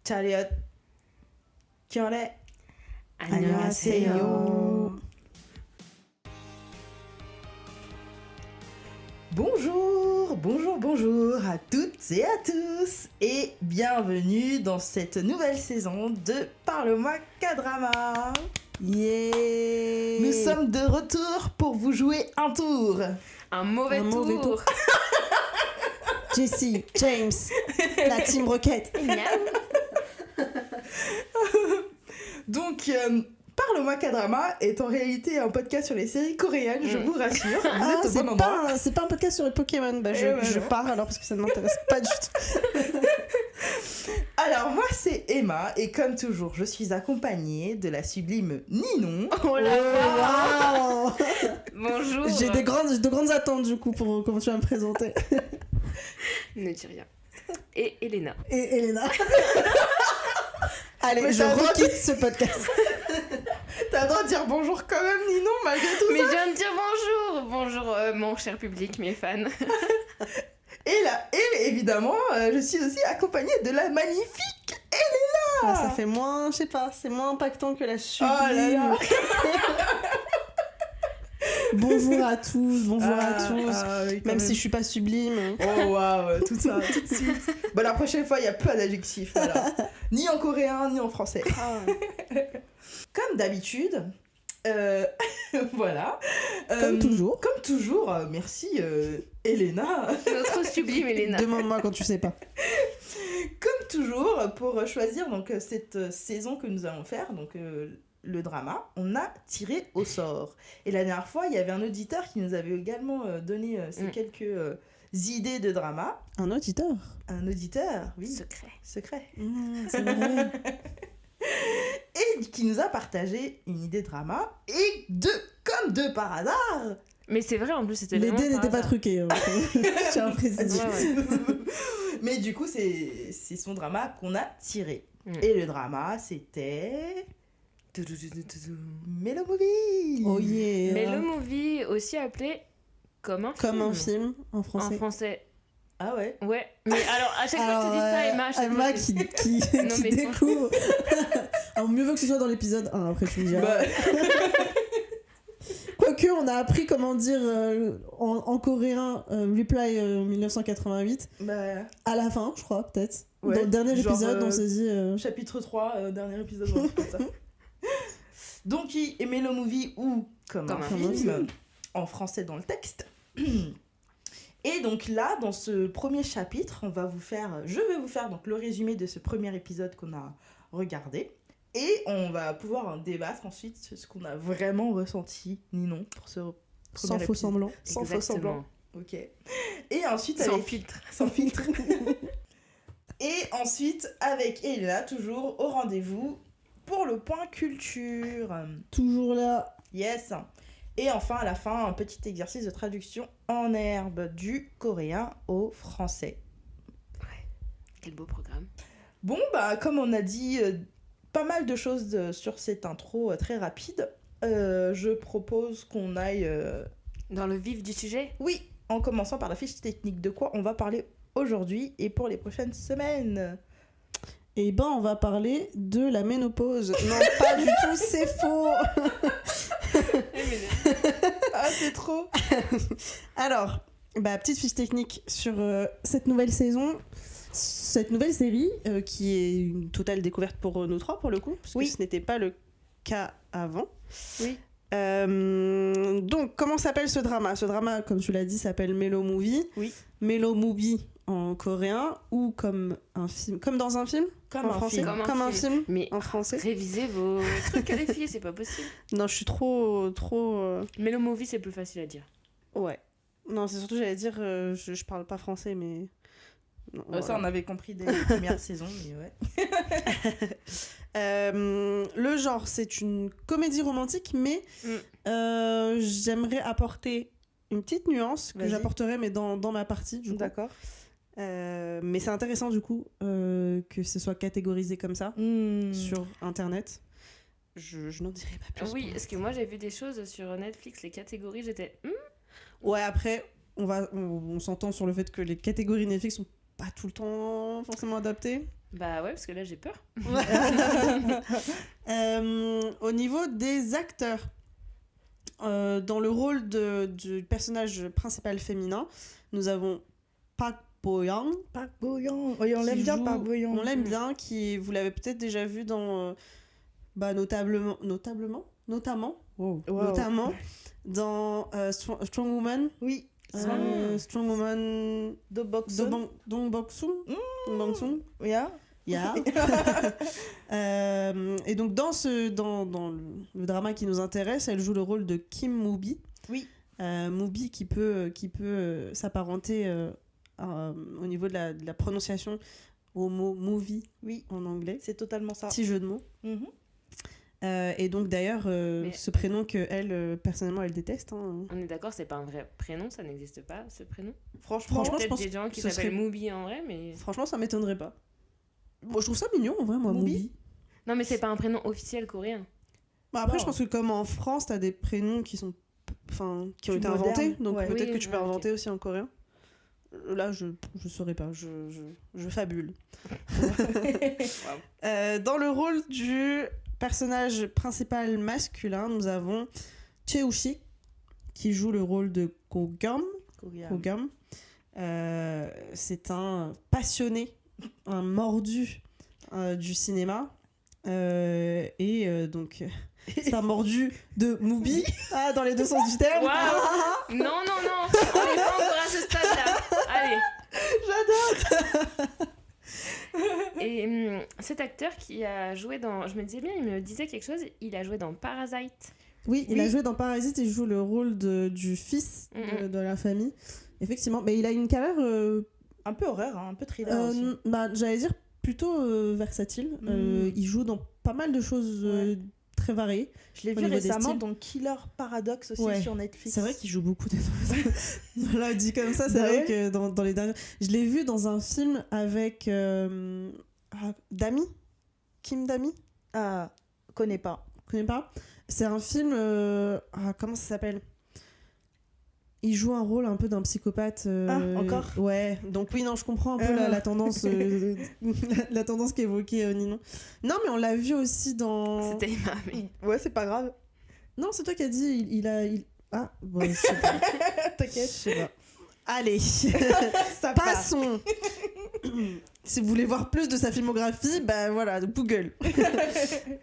Chariot. Kyole. 안녕하세요. Bonjour à toutes et à tous et bienvenue dans cette nouvelle saison de Parle-moi K-drama. Yeah. Nous sommes de retour pour vous jouer un tour. Un mauvais tour. Jessie, James, la Team Rocket. Donc, Parle-moi K-drama est en réalité un podcast sur les séries coréennes, je vous rassure. Vous êtes au bon endroit. C'est pas un podcast sur les Pokémon. Je pars alors parce que ça ne m'intéresse pas du tout. Alors, moi, c'est Emma et comme toujours, je suis accompagnée de la sublime Ninon. Oh là là. Wow. Bonjour. J'ai de grandes attentes du coup pour comment tu vas me présenter. Ne dis rien. Et Elena. Et Elena. Allez, Mais je t'as le droit requitte ce podcast. T'as le droit de dire bonjour quand même, Ninon, malgré tout Mais ça. je viens de dire bonjour. Bonjour mon cher public, mes fans. Et évidemment, je suis aussi accompagnée de la magnifique Elena. Ça fait moins, je sais pas, c'est moins impactant que la sublime. Oh là là. Bonjour à tous, bonjour à tous. Oui, Même si je suis pas sublime. Oh waouh, tout ça, tout de suite. Bon, la prochaine fois, il n'y a pas d'adjectif, voilà. Ni en coréen, ni en français. Comme d'habitude, voilà. Comme toujours. Comme toujours, merci Elena. Notre sublime Elena. Demande-moi quand tu sais pas. Comme toujours, pour choisir donc, cette saison que nous allons faire, donc le drama, on a tiré au sort. Et la dernière fois, il y avait un auditeur qui nous avait également donné ces quelques idées de drama. Un auditeur. Un auditeur, oui. Secret. C'est vrai. Et qui nous a partagé une idée de drama. Et comme de par hasard, Mais c'est vrai, en plus, c'était Les vraiment dés par n'étaient pas hasard. truqués. Je tiens à préciser. Ouais. mais du coup, c'est son drama qu'on a tiré. Mm. Et le drama, c'était... Mellow Movie. Oh yeah. Mais le movie, aussi appelé comme un film. Comme un film en En français. français. Ah ouais. Ouais. Mais alors, à chaque fois que tu dis ça, Emma, à chaque Emma fois, qui Non, mais découvre. Alors, mieux vaut que ce soit dans l'épisode 1, après tu me diras. Bah, Quoique, on a appris comment dire en coréen Reply 1988 bah, à la fin, je crois, peut-être. Ouais, Dans le dernier genre, épisode, on s'est dit. chapitre 3, dernier épisode. Ouais, comme ça. Donc, Mellow Movie ou comme un film, en français dans le texte. Et donc là, dans ce premier chapitre, je vais vous faire donc le résumé de ce premier épisode qu'on a regardé. Et on va pouvoir en débattre ensuite sur ce qu'on a vraiment ressenti, ni non, pour ce premier Sans faux épisode. semblant. Sans faux Exactement. semblant. Ok. Et ensuite, Sans avec... filtre. Sans filtre. Et ensuite, avec Elena, toujours au rendez-vous pour le point culture. Toujours là. Yes. Et enfin, à la fin, un petit exercice de traduction en herbe du coréen au français. Quel beau programme. Bon, bah, comme on a dit pas mal de choses sur cette intro très rapide, je propose qu'on aille... Dans le vif du sujet. Oui, en commençant par la fiche technique de quoi on va parler aujourd'hui et pour les prochaines semaines. Et ben, on va parler de la ménopause. Non, pas du tout, c'est faux. Ah, c'est trop. Alors, petite fiche technique sur cette nouvelle saison, cette nouvelle série qui est une totale découverte pour nous trois pour le coup, parce Oui. que ce n'était pas le cas avant. Oui. Donc, comment s'appelle ce drama ? Ce drama, comme tu l'as dit, s'appelle Mellow Movie. Oui. Mellow Movie en coréen ou comme un film, comme dans un film Comme en un français, film. comme un film Mais en français. révisez vos trucs à les filles, c'est pas possible. Non, je suis trop. Mais le movie, c'est plus facile à dire. Ouais. Non, c'est surtout, j'allais dire, je parle pas français, mais. Non, Ça, voilà. on avait compris dès la première saison, mais ouais. Le genre, c'est une comédie romantique, mais j'aimerais apporter une petite nuance que Vas-y. j'apporterai, mais dans ma partie, du coup. D'accord. Mais c'est intéressant, du coup, que ce soit catégorisé comme ça sur Internet. Je n'en dirai pas plus. Oui, pour parce que moi j'ai vu des choses sur Netflix, les catégories, j'étais... Ouais, après, on s'entend sur le fait que les catégories Netflix sont pas tout le temps forcément adaptées. Bah ouais, parce que là j'ai peur. Au niveau des acteurs, dans le rôle du personnage principal féminin, nous avons Park Bo-young. Park Bo-young. Oui, on l'aime bien, Park Bo-young. On l'aime bien, qui vous l'avez peut-être déjà vu dans notamment dans Strong Woman. Oui. Strong Woman Do Bok-sung. Dong Bok-sung. Yeah. Yeah. Et donc dans le drama qui nous intéresse, elle joue le rôle de Kim Moo-bi. Oui. Moo-bi qui peut s'apparenter au niveau de la prononciation au mot movie, oui, en anglais. C'est totalement ça. Petit jeu de mots. Et donc d'ailleurs, ce prénom que elle, personnellement, elle déteste. Hein. On est d'accord, c'est pas un vrai prénom, ça n'existe pas, ce prénom. Franchement, je pense des gens qui s'appellent Moobi en vrai, mais... Franchement, ça m'étonnerait pas. Bon, je trouve ça mignon, en vrai, moi, Moobi. Non, mais c'est pas un prénom officiel coréen. Bah, après, je pense que comme en France, t'as des prénoms qui ont été inventés, donc peut-être que tu peux inventer aussi en coréen. Là, je saurais pas, je fabule. Dans le rôle du personnage principal masculin, nous avons Cheo-shi, qui joue le rôle de Go-gum. C'est un passionné, un mordu du cinéma. Donc, c'est un mordu de Moobi, dans les deux sens du terme. Wow. Non, on est pas encore à ce stade-là. Allez. J'adore. Et cet acteur qui a joué dans... Je me disais bien, il me disait quelque chose, il a joué dans Parasite. Oui, il a joué dans Parasite, il joue le rôle du fils de la famille. Effectivement, mais il a une carrière... un peu horreur, un peu thriller aussi. J'allais dire plutôt versatile. Il joue dans pas mal de choses très variées. Je l'ai vu récemment dans Killer Paradox aussi sur Netflix. C'est vrai qu'il joue beaucoup de Là, dit comme ça, c'est vrai que dans les derniers... Je l'ai vu dans un film avec Dami. Kim Dami. Connais pas. C'est un film... comment ça s'appelle ? Il joue un rôle un peu d'un psychopathe. Encore ? Ouais, donc oui, non, je comprends un peu la tendance, la tendance qu'évoquait Ninon. Non, mais on l'a vu aussi dans... C'était Emma, mais... Ouais, c'est pas grave. Non, c'est toi qui as dit, Ah, bon, je sais pas. T'inquiète. Je sais pas. Allez, ça passons. Si vous voulez voir plus de sa filmographie, bah voilà, Google.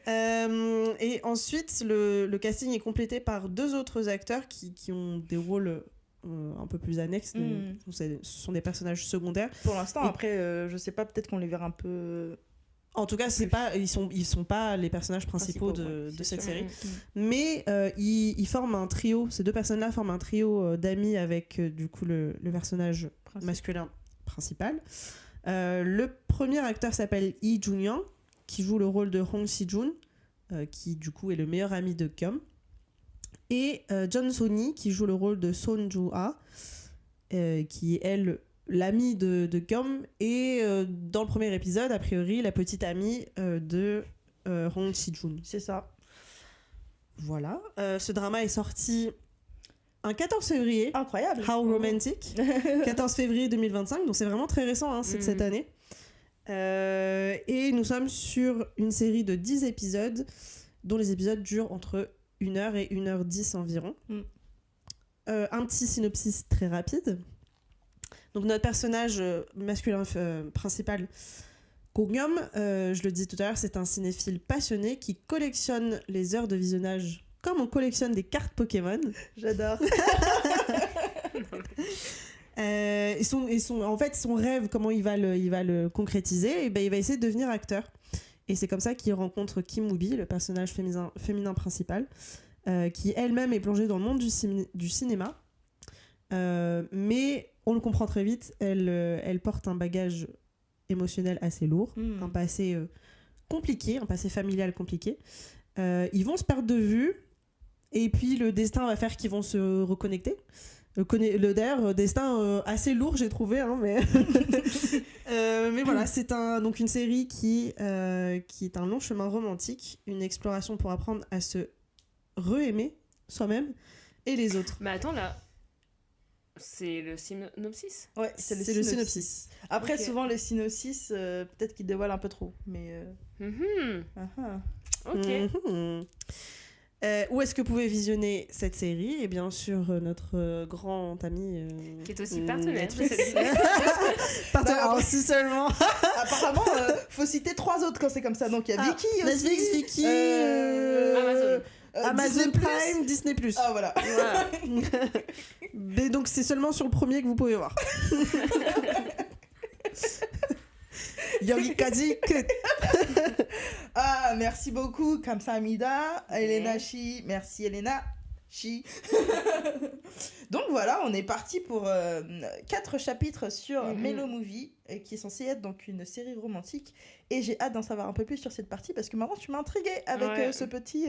Et ensuite, le casting est complété par 2 autres acteurs qui ont des rôles un peu plus annexes. Ce sont des personnages secondaires. Pour l'instant, après, je sais pas, peut-être qu'on les verra un peu... En tout cas, ils sont pas les personnages principaux de cette série. Mais ils forment un trio. Ces 2 personnes-là forment un trio d'amis avec du coup le personnage masculin principal. Le premier acteur s'appelle Lee Jun-young, qui joue le rôle de Hong Si-jun, qui du coup est le meilleur ami de Kyum. Et Jeon So-ni, qui joue le rôle de Son Ju-ha, qui est elle l'amie de Kyum, et dans le premier épisode, a priori, la petite amie de Hong Si-jun. C'est ça. Voilà. Ce drama est sorti un 14 février. Incroyable. How romantic. 14 février 2025, donc c'est vraiment très récent, c'est de cette année. Et nous sommes sur une série de 10 épisodes, dont les épisodes durent entre 1h et 1h10 environ. Un petit synopsis très rapide. Donc notre personnage masculin principal, Go-gum, je le disais tout à l'heure, c'est un cinéphile passionné qui collectionne les heures de visionnage comme on collectionne des cartes Pokémon. J'adore. En fait, son rêve, comment il va le concrétiser, et ben, il va essayer de devenir acteur. Et c'est comme ça qu'il rencontre Kim Moo-bi, le personnage féminin principal, qui elle-même est plongée dans le monde du cinéma. Mais on le comprend très vite, elle porte un bagage émotionnel assez lourd, un passé compliqué, un passé familial compliqué. Ils vont se perdre de vue, et puis le destin va faire qu'ils vont se reconnecter. Le destin assez lourd, j'ai trouvé, hein, mais mais voilà, c'est donc une série qui est un long chemin romantique, une exploration pour apprendre à se re-aimer soi-même et les autres. Mais attends, là, C'est le synopsis. Ouais, c'est le synopsis. Après, souvent, les synopsis, peut-être qu'ils dévoilent un peu trop. Mais. Ok. Où est-ce que vous pouvez visionner cette série ? Eh bien, sur notre grand ami... qui est aussi partenaire de cette série. Partenaire, si seulement. Apparemment, faut citer 3 autres quand c'est comme ça. Donc, il y a Viki aussi. Netflix, Viki, Amazon Prime, Disney+. Ah, voilà. Mais donc, c'est seulement sur le premier que vous pouvez voir. Yorikazi Kut. Ah, merci beaucoup, Kamsahamnida, Elena Chi. Merci, Elena Chi. Donc voilà, on est parti pour 4 chapitres sur Mellow Movie, qui est censé être donc une série romantique. Et j'ai hâte d'en savoir un peu plus sur cette partie, parce que maintenant, tu m'as intriguée avec ce petit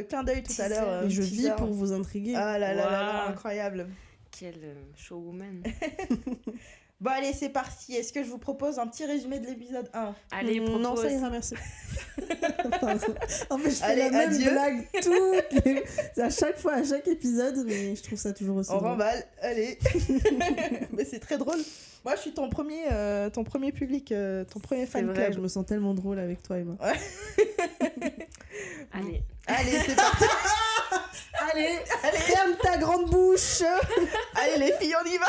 clin d'œil tout à l'heure. Et je vis pour vous intriguer. Ah là là là, incroyable. Quelle showwoman. Bon, allez, c'est parti. Est-ce que je vous propose un petit résumé de l'épisode 1 ? Allez, propose. Non, ça ira, merci. En fait, je fais la même blague à chaque fois, à chaque épisode, mais je trouve ça toujours aussi drôle. On remballe, allez. Mais c'est très drôle. Moi, je suis ton premier public, ton premier fan club. Je me sens tellement drôle avec toi, Emma. Ouais. Allez, c'est parti. Allez, ferme ta grande bouche. Allez, les filles, on y va.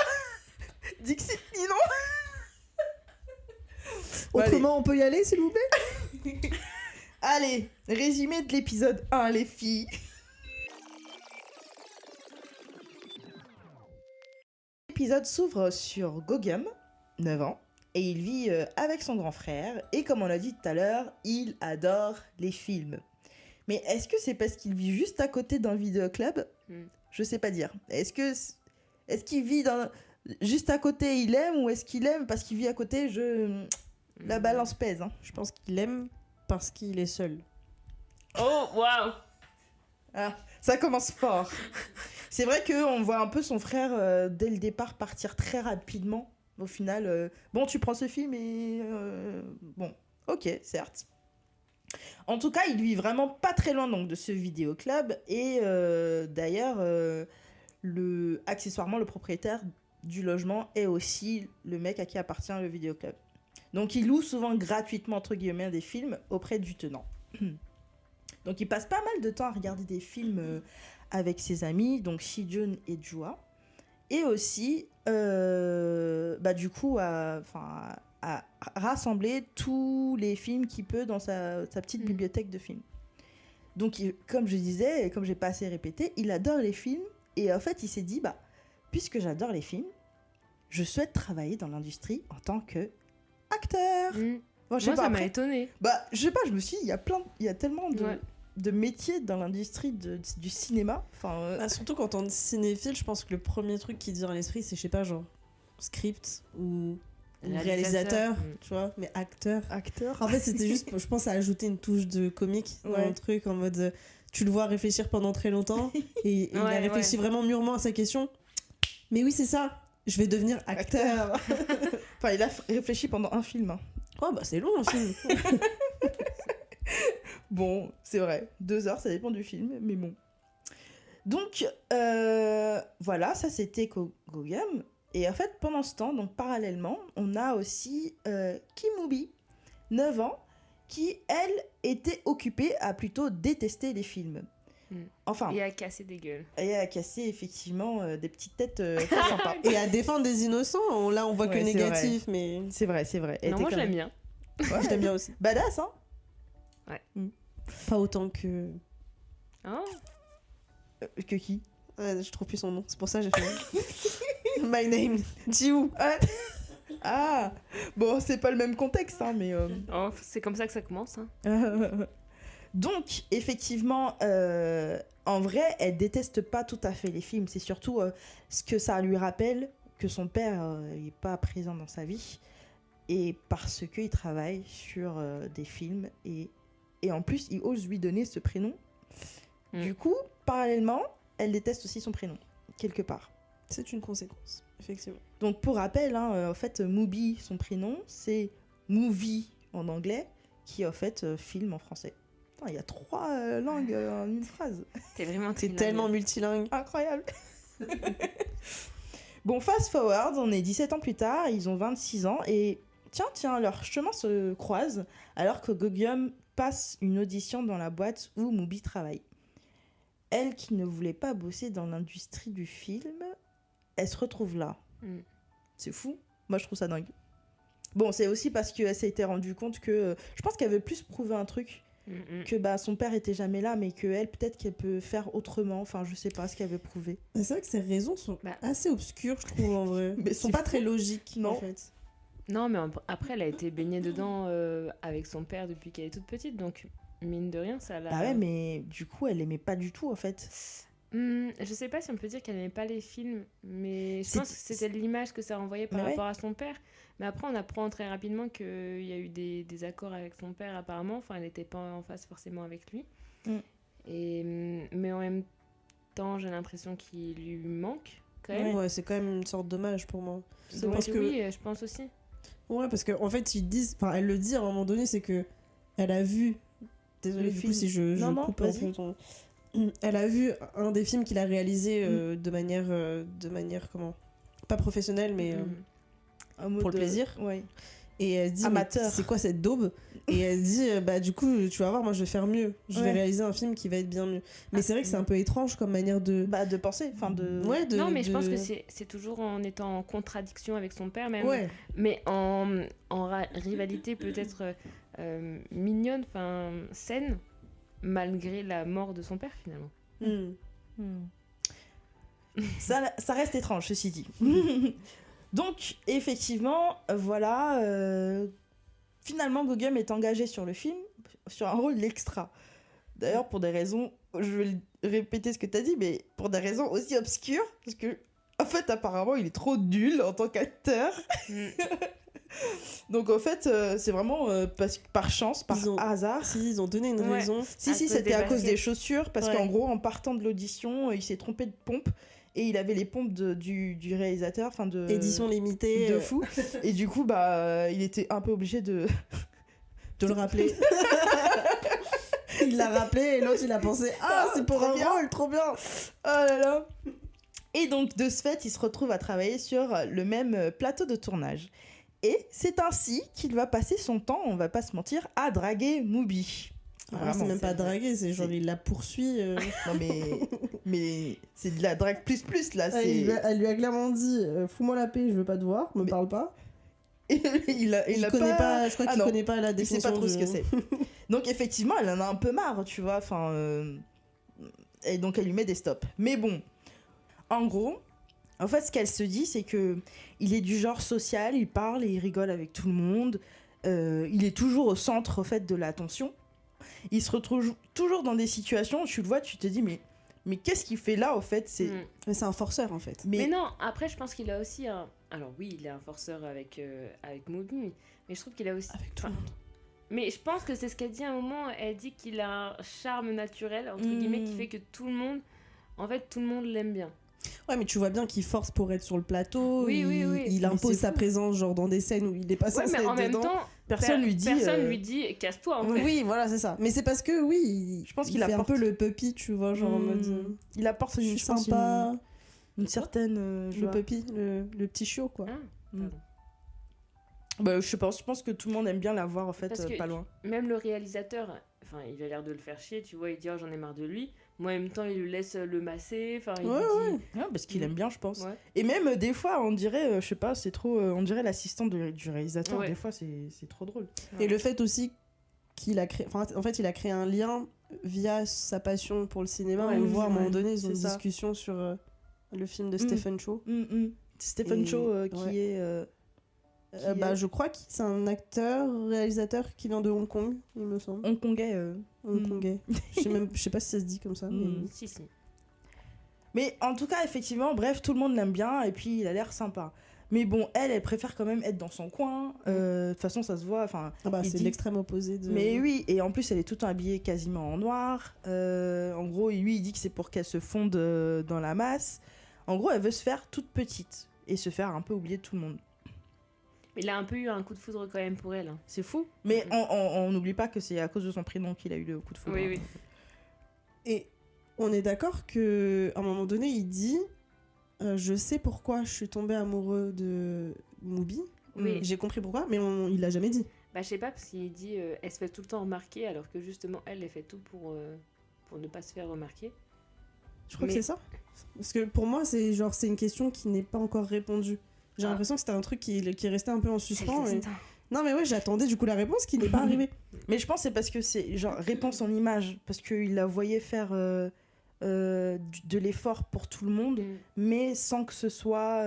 Dixit, dis non. Autrement, on peut y aller, s'il vous plaît. Allez, résumé de l'épisode 1, les filles. L'épisode s'ouvre sur Gogum, 9 ans, et il vit avec son grand frère, et comme on l'a dit tout à l'heure, il adore les films. Mais est-ce que c'est parce qu'il vit juste à côté d'un vidéoclub ? Je sais pas dire. Est-ce qu'il vit juste à côté, il aime, ou est-ce qu'il aime parce qu'il vit à côté ? La balance pèse. Hein. Je pense qu'il aime parce qu'il est seul. Oh, waouh. Ah, ça commence fort. C'est vrai qu'on voit un peu son frère, dès le départ, partir très rapidement. Au final, bon, tu prends ce film et... bon, ok, certes. En tout cas, il vit vraiment pas très loin donc, de ce vidéoclub. Et d'ailleurs, accessoirement, le propriétaire du logement est aussi le mec à qui appartient le vidéoclub. Donc il loue souvent gratuitement entre guillemets des films auprès du tenant. Donc il passe pas mal de temps à regarder des films avec ses amis, donc Shijun et Jua, et aussi du coup à rassembler tous les films qu'il peut dans sa petite bibliothèque de films. Donc comme je disais, et comme j'ai pas assez répété, il adore les films, et en fait il s'est dit puisque j'adore les films, je souhaite travailler dans l'industrie en tant que acteur. Bon, ça m'a étonnée. Je sais pas, je me suis dit, il y a tellement de métiers dans l'industrie du cinéma. Surtout quand on est cinéphile, je pense que le premier truc qui te vient à l'esprit, c'est, je sais pas, genre script ou réalisateur, tu vois, mais acteur. En fait, c'était juste, je pense, à ajouter une touche de comique dans le truc, en mode, tu le vois réfléchir pendant très longtemps, et il a réfléchi vraiment mûrement à sa question. Mais oui, c'est ça. Je vais devenir acteur. Il a réfléchi pendant un film. Hein. Oh, c'est long, un film. Bon, c'est vrai. 2 heures, ça dépend du film, mais bon. Donc, voilà, ça c'était Gogum. Et en fait, pendant ce temps, donc parallèlement, on a aussi Kimubi, 9 ans, qui, elle, était occupée à plutôt détester les films. Enfin, et à casser des gueules. Et à casser, effectivement, des petites têtes pas sympas. Et à défendre des innocents. Là, on voit que négatif, mais... C'est vrai. Non, moi, je l'aime bien. Ouais, je t'aime bien aussi. Badass, hein. Ouais. Pas autant que... Oh. Que qui? Je trouve plus son nom. C'est pour ça que j'ai fait... My name, Jiwoo. Ah. Bon, c'est pas le même contexte, hein, mais... Oh, c'est comme ça que ça commence, hein. Donc, effectivement, en vrai, elle déteste pas tout à fait les films. C'est surtout ce que ça lui rappelle que son père n'est pas présent dans sa vie. Et parce qu'il travaille sur des films. Et en plus, il ose lui donner ce prénom. Du coup, parallèlement, elle déteste aussi son prénom, quelque part. C'est une conséquence, effectivement. Donc, pour rappel, en fait, Mubi, son prénom, c'est Movie en anglais, qui est en fait film en français. Il y a 3 langues en une phrase. T'es vraiment tellement multilingue. Incroyable. Bon, fast forward, on est 17 ans plus tard, ils ont 26 ans et tiens, leurs chemins se croisent alors que Go-Geum passe une audition dans la boîte où Mubi travaille. Elle qui ne voulait pas bosser dans l'industrie du film, elle se retrouve là. C'est fou. Moi, je trouve ça dingue. Bon, c'est aussi parce qu'elle s'est rendue compte que... je pense qu'elle veut plus prouver un truc. Que son père était jamais là, mais qu'elle, peut-être qu'elle peut faire autrement. Enfin, je sais pas ce qu'elle veut prouver. C'est vrai que ses raisons sont assez obscures, je trouve, en vrai. Mais elles sont pas très logiques, non. En fait. Non, mais après, elle a été baignée dedans avec son père depuis qu'elle est toute petite, donc mine de rien, ça l'a... Bah ouais, mais du coup, elle aimait pas du tout, en fait. Je sais pas si on peut dire qu'elle n'aimait pas les films, mais je pense que c'était l'image que ça renvoyait par rapport à son père. Mais après, on apprend très rapidement qu'il y a eu des accords avec son père, apparemment. Enfin, elle n'était pas en face forcément avec lui. Mais en même temps, j'ai l'impression qu'il lui manque, quand même. Ouais, c'est quand même une sorte d'hommage pour moi. Donc, oui, je pense aussi. Ouais, parce qu'en fait, elle le dit à un moment donné, c'est que elle a vu... Désolée, du coup, si je coupe un peu ton... Elle a vu un des films qu'il a réalisé de manière comment, pas professionnelle, mais pour le plaisir. Ouais. Et elle dit, amateur. C'est quoi cette daube? Et elle dit, du coup, tu vas voir, moi je vais faire mieux. Je vais réaliser un film qui va être bien mieux. Mais c'est vrai que c'est un peu étrange comme manière de... de penser. Non, mais je pense que c'est toujours en étant en contradiction avec son père, même. Ouais. Mais en rivalité peut-être mignonne, saine. Malgré la mort de son père, finalement. Ça reste étrange, ceci dit. Donc, effectivement, voilà. Finalement, Go-Geum est engagé sur le film, sur un rôle d'extra. D'ailleurs, pour des raisons... Je vais répéter ce que tu as dit, mais pour des raisons aussi obscures. Parce que, en fait, apparemment, il est trop nul en tant qu'acteur. Donc en fait c'est vraiment par chance, par hasard. Ils ont donné une raison. Si c'était à cause des chaussures, parce qu'en gros en partant de l'audition il s'est trompé de pompe et il avait les pompes du réalisateur, enfin de édition limitée de fou. Et du coup il était un peu obligé de le rappeler. Il l'a rappelé et l'autre il a pensé c'est pour un rôle, trop bien. Oh là là. Et donc de ce fait il se retrouve à travailler sur le même plateau de tournage. Et c'est ainsi qu'il va passer son temps, on va pas se mentir, à draguer Mubi. C'est même pas draguer, c'est genre il la poursuit. Non mais c'est de la drague plus là. Elle lui a clairement dit fous-moi la paix, je veux pas te voir, me parle pas. Il connaît pas, je crois qu'il connaît pas la définition. Il sait pas trop ce que c'est. Donc effectivement elle en a un peu marre, tu vois. Et donc elle lui met des stops. Mais bon, en gros... En fait, ce qu'elle se dit, c'est que il est du genre social, il parle et il rigole avec tout le monde. Il est toujours au centre, en fait, de l'attention. Il se retrouve toujours dans des situations où tu le vois, tu te dis, mais qu'est-ce qu'il fait là, en fait? Mais c'est un forceur, en fait. Mais non, après, je pense qu'il a aussi un... Alors oui, il est un forceur avec Mubi, mais je trouve qu'il a aussi... Avec tout le monde. Mais je pense que c'est ce qu'elle dit à un moment. Elle dit qu'il a un charme naturel, entre guillemets, qui fait que tout le monde l'aime bien. Ouais, mais tu vois bien qu'il force pour être sur le plateau. Oui. Il impose sa présence genre dans des scènes où il est pas censé être dedans. Mais en même temps, personne lui dit casse-toi en fait. Oui, voilà, c'est ça. Mais c'est parce que je pense qu'il fait un peu le puppy, tu vois, genre en mode il apporte une sympa, une certaine le puppy, le petit chiot quoi. Bah, je pense que tout le monde aime bien la voir en fait pas loin. Même le réalisateur, il a l'air de le faire chier, tu vois, il dit j'en ai marre de lui. Moi, en même temps, il lui laisse le masser. Parce qu'il aime bien, je pense. Ouais. Et même, des fois, on dirait, je sais pas, c'est trop... on dirait l'assistant du réalisateur. Ouais. Des fois, c'est trop drôle. Ouais. Et le fait aussi qu'il a créé... En fait, il a créé un lien via sa passion pour le cinéma. On le voit à un moment donné, ils ont une discussion sur le film de Stephen Chow. Stephen Chow qui est... je crois que c'est un réalisateur qui vient de Hong Kong, il me semble. Hongkongais. Hongkongais. Je sais pas si ça se dit comme ça. Si. Mais en tout cas, effectivement, bref, tout le monde l'aime bien et puis il a l'air sympa. Mais bon, elle préfère quand même être dans son coin. De toute façon, ça se voit. C'est l'extrême opposé de... Mais oui, et en plus, elle est tout habillée quasiment en noir. En gros, lui, il dit que c'est pour qu'elle se fonde dans la masse. En gros, elle veut se faire toute petite et se faire un peu oublier de tout le monde. Il a un peu eu un coup de foudre quand même pour elle. C'est fou. Mais on n'oublie pas que c'est à cause de son prénom qu'il a eu le coup de foudre. Oui. Et on est d'accord qu'à un moment donné, il dit je sais pourquoi je suis tombée amoureux de Mubi. Oui. J'ai compris pourquoi, mais il l'a jamais dit. Bah, je sais pas, parce qu'il dit elle se fait tout le temps remarquer, alors que justement, elle fait tout pour ne pas se faire remarquer. Je crois que c'est ça. Parce que pour moi, c'est une question qui n'est pas encore répondue. J'ai l'impression que c'était un truc qui est resté un peu en suspens. Non, mais ouais, j'attendais du coup la réponse qui n'est pas arrivée. Mais je pense que c'est parce que c'est genre réponse en image, parce qu'il la voyait faire de l'effort pour tout le monde, mais sans que ce soit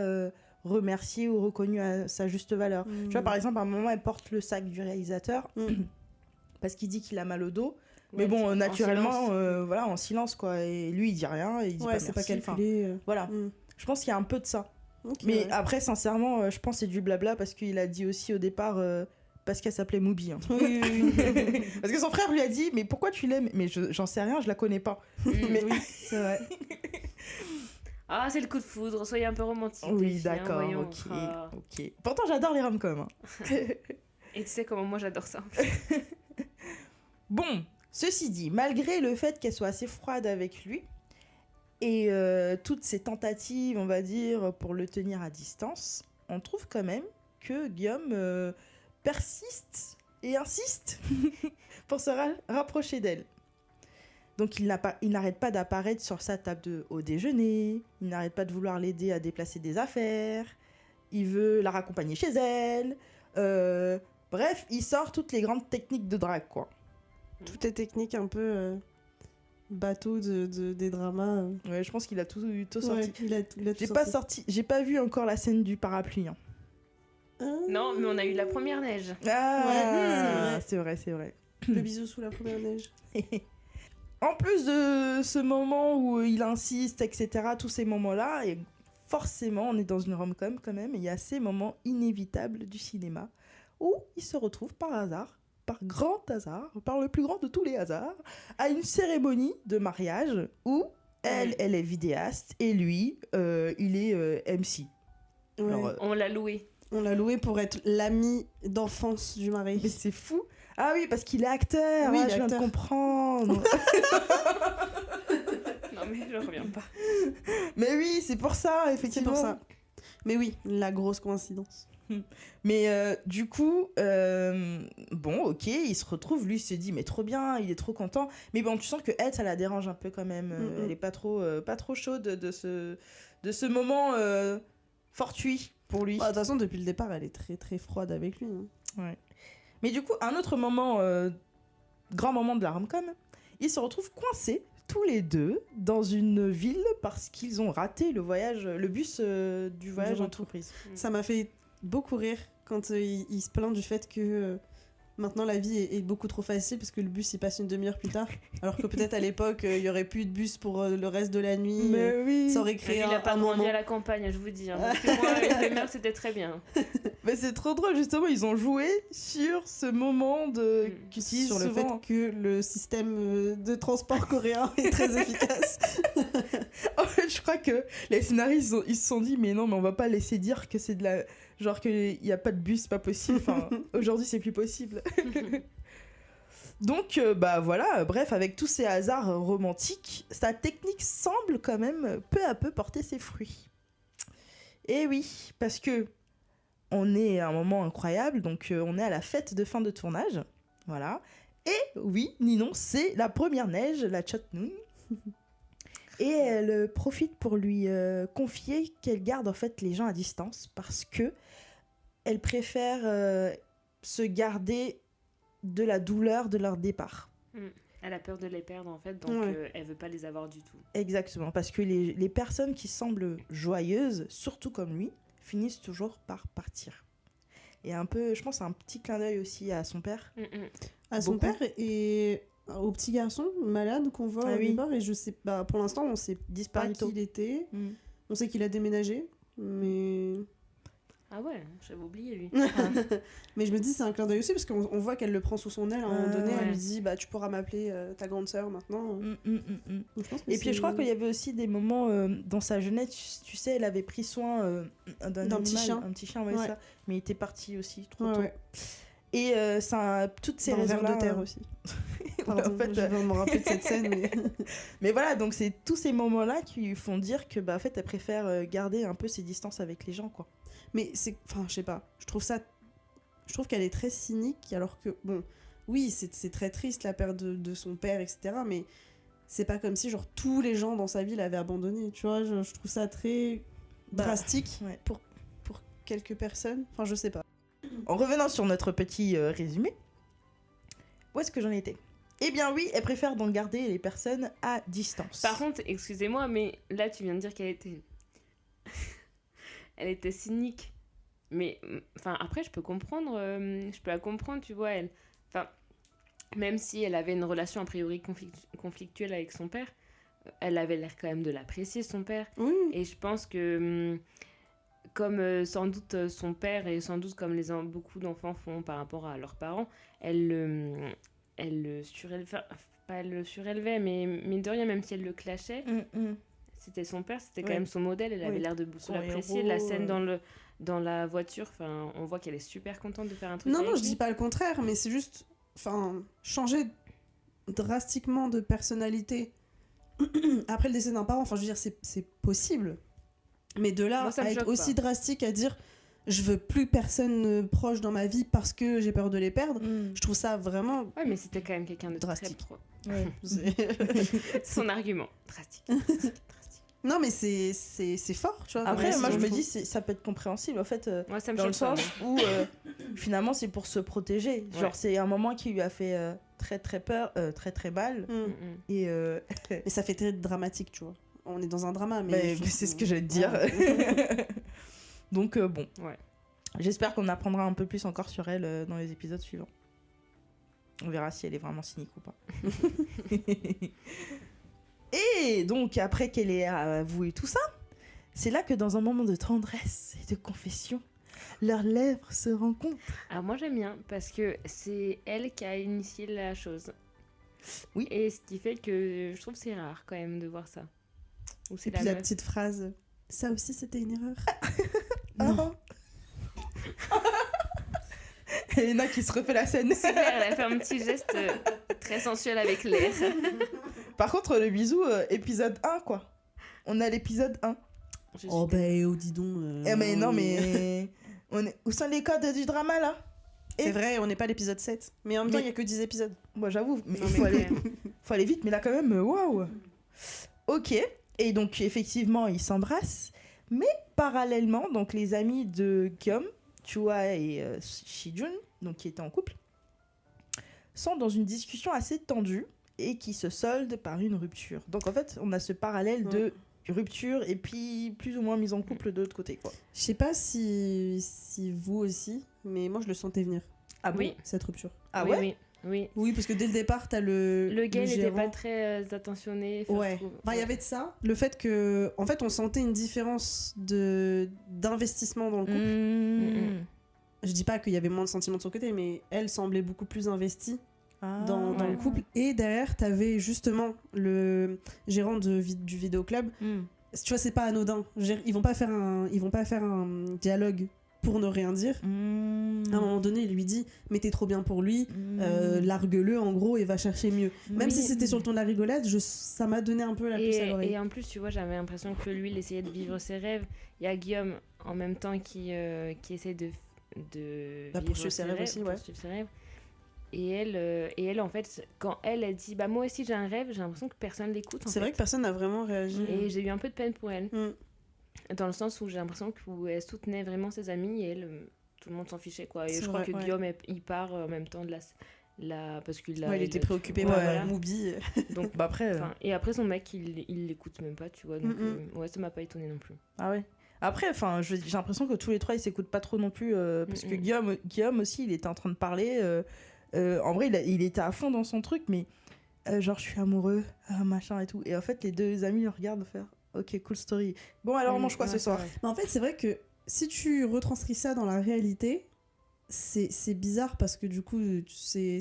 remercié ou reconnu à sa juste valeur. Tu vois, par exemple, à un moment, elle porte le sac du réalisateur parce qu'il dit qu'il a mal au dos. Mais bon, naturellement, voilà, en silence, quoi. Et lui, il dit rien, et il dit pas merci. C'est pas calculé. Voilà. Je pense qu'il y a un peu de ça. Okay, mais après, sincèrement, je pense que c'est du blabla parce qu'il a dit aussi au départ parce qu'elle s'appelait Mubi. Hein. Oui. Parce que son frère lui a dit mais pourquoi tu l'aimes? Mais j'en sais rien, je la connais pas. Mais oui, c'est vrai. Ah, c'est le coup de foudre, soyez un peu romantique. Oui, d'accord, ok. Pourtant, j'adore les rom-coms. Hein. Et tu sais comment moi j'adore ça. Bon, ceci dit, malgré le fait qu'elle soit assez froide avec lui, et toutes ces tentatives, on va dire, pour le tenir à distance, on trouve quand même que Guillaume persiste et insiste pour se rapprocher d'elle. Donc il n'arrête pas d'apparaître sur sa table au déjeuner, il n'arrête pas de vouloir l'aider à déplacer des affaires, il veut la raccompagner chez elle, bref, il sort toutes les grandes techniques de drague, quoi. Toutes les techniques un peu bateau des dramas. Ouais, je pense qu'il a tout sorti. Ouais, il a tout sorti. J'ai pas vu encore la scène du parapluie. Hein. Non, mais on a eu la première neige. Ah, ouais, c'est vrai. Le bisou sous la première neige. En plus de ce moment où il insiste, etc., tous ces moments-là, et forcément, on est dans une rom-com quand même, il y a ces moments inévitables du cinéma où il se retrouve par hasard, par grand hasard, par le plus grand de tous les hasards, à une cérémonie de mariage où elle est vidéaste et lui, il est MC. Ouais. Alors, on l'a loué. On l'a loué pour être l'ami d'enfance du mari. Mais c'est fou. Ah oui, parce qu'il est acteur. Oui, je viens de comprendre. Non, mais je reviens pas. Mais oui, c'est pour ça, effectivement. C'est pour ça. Mais oui, la grosse coïncidence. Mais du coup, bon, ok, il se retrouve, lui il se dit, mais trop bien, il est trop content. Mais bon, tu sens que elle, ça la dérange un peu quand même. Elle est pas trop chaude de ce moment fortuit pour lui. De toute façon, depuis le départ, elle est très très froide avec lui. Hein. Ouais. Mais du coup, un autre moment, grand moment de la rom-com, ils se retrouvent coincés tous les deux dans une ville parce qu'ils ont raté le bus du voyage d'entreprise. Ça m'a fait beaucoup rire quand il se plaint du fait que maintenant la vie est beaucoup trop facile parce que le bus il passe une demi-heure plus tard, alors que peut-être à l'époque il y aurait plus de bus pour le reste de la nuit. Mais oui. Ça aurait créé il a pas grandi à la campagne, je vous dis. Hein, parce que moi avec mes mères c'était très bien. Mais c'est trop drôle, justement, ils ont joué sur ce moment qu'utilisent sur le souvent. fait que le système de transport coréen est très efficace. En fait, je crois que les scénaristes ils se sont dit mais non, mais on va pas laisser dire que c'est de la genre qu'il y a pas de bus, c'est pas possible. Enfin, aujourd'hui c'est plus possible. Donc bah voilà, bref, avec tous ces hasards romantiques, sa technique semble quand même peu à peu porter ses fruits. Et oui, parce que on est à un moment incroyable, donc on est à la fête de fin de tournage, voilà. Et oui, Ninon, c'est la première neige, la Chotnoon. Et elle profite pour lui confier qu'elle garde en fait les gens à distance parce que elle préfère se garder de la douleur de leur départ. Elle a peur de les perdre en fait, donc elle veut pas les avoir du tout. Exactement, parce que les personnes qui semblent joyeuses, surtout comme lui, finissent toujours par partir. Et un peu, je pense, un petit clin d'œil aussi à son père. À son père et au petit garçon malade qu'on voit au départ, et je sais pas, pour l'instant on sait pas qui il était. On sait qu'il a déménagé, mais ah ouais, j'avais oublié lui. Mais je me dis c'est un clin d'œil aussi parce qu'on voit qu'elle le prend sous son aile à un moment donné. Elle lui dit bah tu pourras m'appeler ta grande sœur maintenant. Et puis je crois qu'il y avait aussi des moments dans sa jeunesse, tu sais, elle avait pris soin d'un petit chien, ça, mais il était parti aussi trop tôt. Et ça, toutes ces raisons-là. Vers de terre aussi. Pardon, en fait, je vais me rappeler de cette scène. Mais voilà, donc c'est tous ces moments-là qui font dire que, en fait, elle préfère garder un peu ses distances avec les gens, quoi. Mais c'est... Enfin, je sais pas. Je trouve qu'elle est très cynique, alors que, bon, oui, c'est très triste, la perte de son père, etc., mais c'est pas comme si, genre, tous les gens dans sa vie l'avaient abandonné, tu vois, je trouve ça très drastique pour quelques personnes. Enfin, je sais pas. En revenant sur notre petit résumé, où est-ce que j'en étais ? Eh bien oui, elle préfère donc garder les personnes à distance. Par contre, excusez-moi, mais là, tu viens de dire qu'elle était... elle était cynique. Mais, enfin, après, je peux la comprendre, tu vois, elle... Enfin, même si elle avait une relation a priori conflictuelle avec son père, elle avait l'air quand même de l'apprécier, son père. Oui. Et je pense que... comme sans doute son père et sans doute comme beaucoup d'enfants font par rapport à leurs parents, elle le surélevait, pas elle le surélevait, mais mine de rien, même si elle le clashait, c'était son père, c'était quand même son modèle, elle avait l'air de beaucoup l'apprécier. La scène dans la voiture, on voit qu'elle est super contente de faire un truc. Non, je dis pas le contraire, mais c'est juste changer drastiquement de personnalité après le décès d'un parent, je veux dire, c'est possible. Mais de là à être aussi drastique à dire je veux plus personne proche dans ma vie parce que j'ai peur de les perdre, je trouve ça vraiment... Ouais, mais c'était quand même quelqu'un de drastique. Son argument, drastique. Non, mais c'est fort, tu vois. Après, moi, je me dis, ça peut être compréhensible, en fait, ça me dans le sens où, finalement, c'est pour se protéger. Genre, c'est un moment qui lui a fait très, très peur, très, très mal. Et mais ça fait très dramatique, tu vois. On est dans un drama, mais c'est ce que j'allais te dire. Donc, bon. Ouais. J'espère qu'on apprendra un peu plus encore sur elle dans les épisodes suivants. On verra si elle est vraiment cynique ou pas. Et donc, après qu'elle ait avoué tout ça, c'est là que dans un moment de tendresse et de confession, leurs lèvres se rencontrent. Alors moi j'aime bien, parce que c'est elle qui a initié la chose. Oui. Et ce qui fait que je trouve que c'est rare quand même de voir ça. Et puis la petite phrase, ça aussi c'était une erreur. Non. Elena qui se refait la scène. C'est clair, elle a fait un petit geste très sensuel avec l'air. Par contre, le bisou, épisode 1, quoi. On a l'épisode 1. Oh, dis donc. Mais non, mais. Où sont les codes du drama, là ? C'est vrai, on n'est pas à l'épisode 7. Mais en même temps, il n'y a que 10 épisodes. Moi, j'avoue, mais faut aller vite, mais là, quand même, waouh. Ok, et donc, effectivement, ils s'embrassent. Mais parallèlement, donc, les amis de Guillaume, Chua et Shijun, donc qui étaient en couple, sont dans une discussion assez tendue et qui se solde par une rupture. Donc en fait, on a ce parallèle de rupture et puis plus ou moins mise en couple de l'autre côté, quoi. Je sais pas si vous aussi, mais moi je le sentais venir. Ah bon, cette rupture. Ah oui, ouais. Oui, parce que dès le départ, t'as le gars n'était gérant. pas très attentionné. Ouais. Il y avait de ça. Le fait que, en fait, on sentait une différence d'investissement dans le couple. Je dis pas qu'il y avait moins de sentiments de son côté, mais elle semblait beaucoup plus investie dans le couple. Et derrière, t'avais justement le gérant du vidéoclub. Tu vois, c'est pas anodin. Ils vont pas faire un dialogue pour ne rien dire. À un moment donné, il lui dit « mais t'es trop bien pour lui, largue-le en gros et va chercher mieux ». Même si c'était sur le ton de la rigolade, ça m'a donné un peu la puce à l'oreille. Et en plus, tu vois, j'avais l'impression que lui, il essayait de vivre ses rêves. Il y a Guillaume, en même temps, qui essaie de poursuivre ses rêves aussi, ses rêves. Et elle, en fait, quand elle dit « bah moi aussi j'ai un rêve », j'ai l'impression que personne l'écoute. C'est vrai que personne n'a vraiment réagi. Et j'ai eu un peu de peine pour elle. Dans le sens où j'ai l'impression qu'elle soutenait vraiment ses amis et elle, tout le monde s'en fichait, quoi. Et je crois que Guillaume, il part en même temps de parce qu'il il était préoccupé par Moubi. Donc, après, et après, son mec, il l'écoute même pas, tu vois. Donc, ça m'a pas étonné non plus. Ah ouais. Après, j'ai l'impression que tous les trois, ils s'écoutent pas trop non plus. Parce que Guillaume aussi, il était en train de parler. En vrai, il était à fond dans son truc, mais genre, je suis amoureux, machin et tout. Et en fait, les deux amis le regardent faire ok, cool story. Bon, alors on mange quoi ce soir ? Mais en fait, c'est vrai que si tu retranscris ça dans la réalité, c'est bizarre parce que du coup, c'est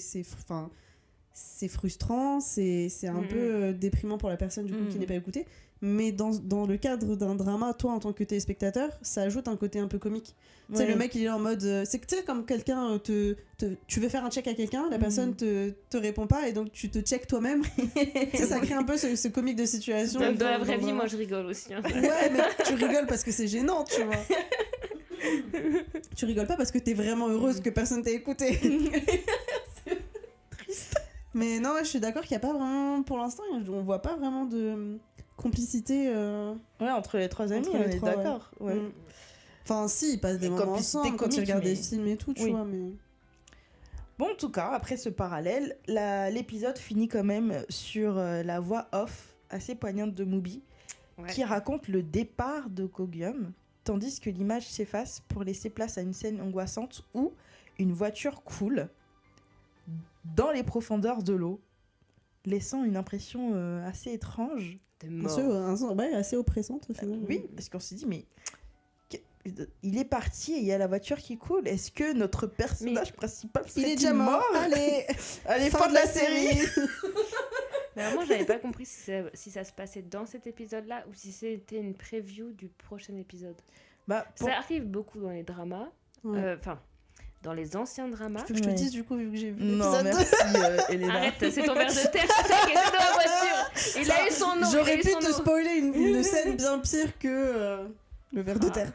frustrant, c'est un peu déprimant pour la personne du coup qui n'est pas écoutée. mais dans le cadre d'un drama, toi en tant que téléspectateur, ça ajoute un côté un peu comique. Tu sais, le mec il est en mode c'est comme quelqu'un tu veux faire un check à quelqu'un, la personne te répond pas et donc tu te check toi-même. Ça crée un peu ce comique de situation. Dans la vraie vie, moi je rigole aussi. Hein. Ouais, mais tu rigoles parce que c'est gênant, tu vois. Tu rigoles pas parce que t'es vraiment heureuse que personne t'ait écouté. C'est triste. Mais non, je suis d'accord qu'il y a pas vraiment, pour l'instant, on voit pas vraiment de complicité. Ouais, entre les trois amis, on est d'accord. Ouais. Ouais. Enfin, si, ils passent des moments ensemble quand ils regardent des films et tout, tu vois, mais... Bon, en tout cas, après ce parallèle, l'épisode finit quand même sur la voix off assez poignante de Mubi, qui raconte le départ de Go-Gum, tandis que l'image s'efface pour laisser place à une scène angoissante où une voiture coule dans les profondeurs de l'eau, laissant une impression assez étrange. Assez oppressante, au final. Oui, parce qu'on s'est dit, mais... il est parti et il y a la voiture qui coule. Est-ce que notre personnage principal serait déjà mort? Allez, fin de la série. Mais moi, j'avais pas compris si ça se passait dans cet épisode-là ou si c'était une preview du prochain épisode. Ça arrive beaucoup dans les dramas. Enfin, dans les anciens dramas. Tu veux que je te dise du coup, vu que j'ai vu l'épisode? Non, merci, Elena. Arrête, c'est ton verre de terre qui était dans la voiture. Il a eu son nom. J'aurais pu te spoiler une scène bien pire que... le verre de terre.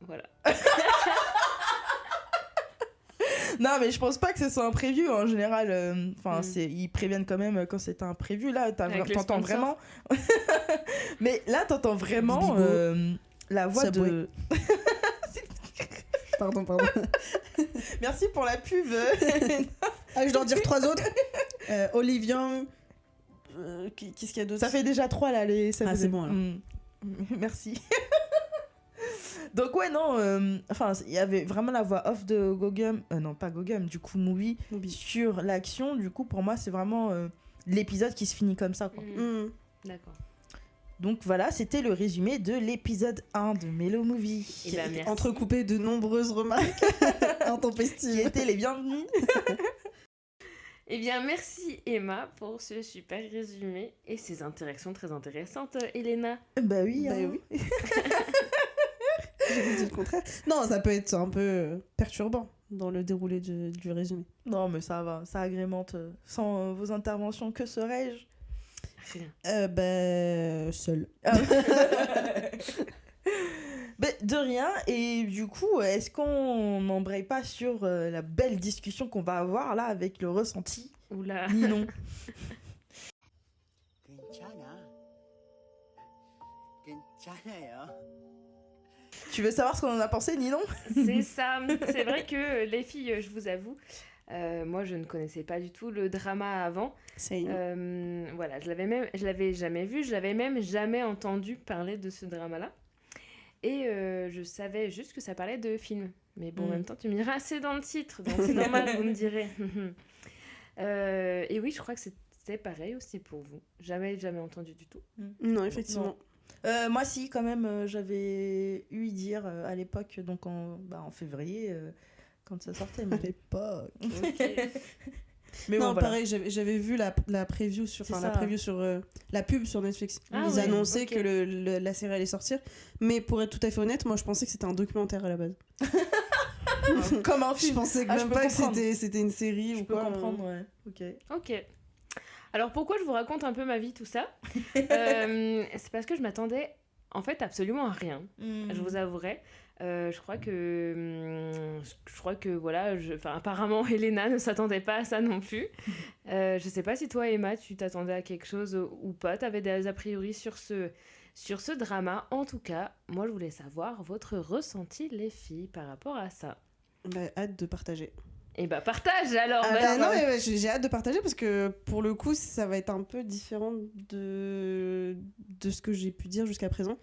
Voilà. Non, mais je pense pas que ce soit un preview en général. Ils préviennent quand même quand c'est un preview. Là, t'entends vraiment. Mais là, t'entends vraiment la voix de. Pardon. Merci pour la pub. Je dois en dire 3 autres. Olivier. Qu'est-ce qu'il y a d'autre? Ça fait déjà 3 là. C'est bon alors. Merci. Donc ouais, non, il y avait vraiment la voix off de Go-Gum, non pas Go-Gum, du coup Mubi sur l'action. Du coup pour moi c'est vraiment l'épisode qui se finit comme ça, quoi. D'accord. Donc voilà, c'était le résumé de l'épisode 1 de Mellow Movie, entrecoupé de nombreuses remarques intempestives qui étaient les bienvenues. Eh bien, merci Emma pour ce super résumé et ces interactions très intéressantes, Elena. Bah oui. J'avais dit le contraire. Non, ça peut être un peu perturbant dans le déroulé du résumé. Non, mais ça va, ça agrémente. Sans vos interventions, que serais-je? Rien. Seule. De rien, et du coup, est-ce qu'on n'embraye pas sur la belle discussion qu'on va avoir là avec le ressenti? Oula. Ninon. Tu veux savoir ce qu'on en a pensé, Ninon? C'est ça. C'est vrai que les filles, je vous avoue, moi je ne connaissais pas du tout le drama avant. Voilà, je l'avais jamais vu, je l'avais même jamais entendu parler de ce drama-là. Et je savais juste que ça parlait de films. Mais bon, en même temps, tu me diras, c'est dans le titre, donc c'est normal, vous me direz. Et oui, je crois que c'était pareil aussi pour vous. Jamais entendu du tout. Non, effectivement. Non. Moi, si, quand même, j'avais eu dire à l'époque, donc en février, quand ça sortait. À l'époque. Okay. Mais non, bon, pareil, j'avais vu la preview sur la pub sur Netflix. Ils annonçaient que la série allait sortir, mais pour être tout à fait honnête, moi je pensais que c'était un documentaire à la base. Comme un film. Je pensais même pas que c'était une série ou quoi. Je peux comprendre, ouais. Ok. Alors pourquoi je vous raconte un peu ma vie, tout ça? C'est parce que je m'attendais en fait absolument à rien. Je vous avouerai. Je crois que voilà, apparemment Elena ne s'attendait pas à ça non plus. Je sais pas si toi Emma tu t'attendais à quelque chose ou pas, t'avais des a priori sur ce drama. En tout cas, moi je voulais savoir votre ressenti les filles par rapport à ça. Hâte de partager. Et partage alors. J'ai hâte de partager parce que pour le coup ça va être un peu différent de ce que j'ai pu dire jusqu'à présent.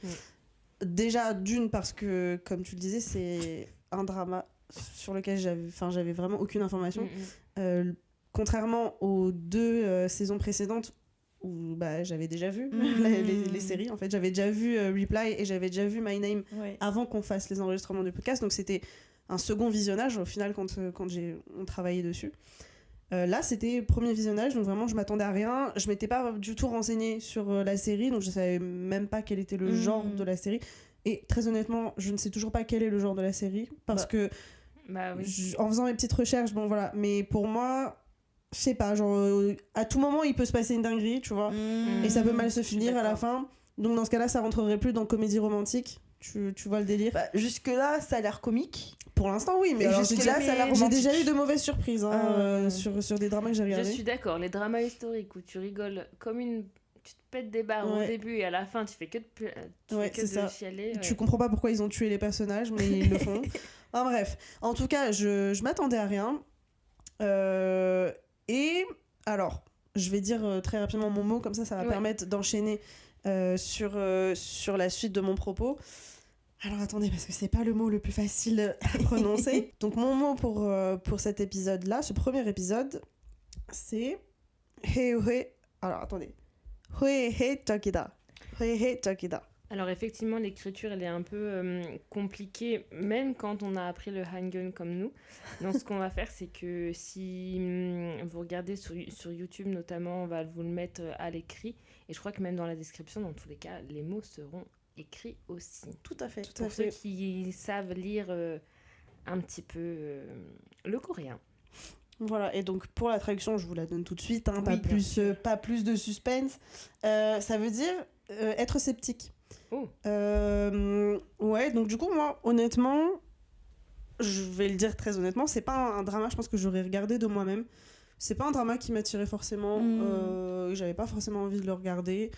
Déjà d'une parce que comme tu le disais c'est un drama sur lequel j'avais vraiment aucune information. Contrairement aux 2 saisons précédentes où j'avais déjà vu les séries, en fait j'avais déjà vu Reply et j'avais déjà vu My Name avant qu'on fasse les enregistrements du podcast, donc c'était un second visionnage au final quand on travaillait dessus. Là, c'était premier visionnage, donc vraiment, je m'attendais à rien. Je m'étais pas du tout renseignée sur la série, donc je savais même pas quel était le genre de la série. Et très honnêtement, je ne sais toujours pas quel est le genre de la série, parce que en faisant mes petites recherches, bon voilà, mais pour moi, je sais pas, genre, à tout moment, il peut se passer une dinguerie, tu vois, et ça peut mal se finir à la fin. Donc dans ce cas-là, ça rentrerait plus dans comédie romantique. Tu vois le délire. Jusque-là, ça a l'air comique. Pour l'instant, oui, mais jusque-là, ça a l'air romantique. J'ai déjà eu de mauvaises surprises sur des dramas que j'ai regardés. Je suis d'accord, les dramas historiques où tu rigoles comme une... Tu te pètes des barres au début et à la fin, tu fais que de chialer. Ouais. Tu comprends pas pourquoi ils ont tué les personnages, mais ils le font. Enfin, bref, en tout cas, je m'attendais à rien. Et alors, je vais dire très rapidement mon mot, comme ça va permettre d'enchaîner sur la suite de mon propos. Alors attendez, parce que c'est pas le mot le plus facile à prononcer. Donc mon mot pour cet épisode-là, ce premier épisode, c'est Hehe. Alors attendez. Hehe Tokida. Hehe Tokida. Alors effectivement, l'écriture, elle est un peu compliquée, même quand on a appris le Hangul comme nous. Donc ce qu'on va faire, c'est que si vous regardez sur YouTube notamment, on va vous le mettre à l'écrit. Et je crois que même dans la description, dans tous les cas, les mots seront écrits aussi. Tout à fait. Pour ceux qui savent lire un petit peu le coréen. Voilà, et donc pour la traduction, je vous la donne tout de suite, hein, pas plus de suspense. Ça veut dire être sceptique. Oh. Ouais, donc du coup, moi, honnêtement, je vais le dire très honnêtement, c'est pas un drama, je pense que j'aurais regardé de moi-même. C'est pas un drama qui m'attirait forcément, j'avais pas forcément envie de le regarder.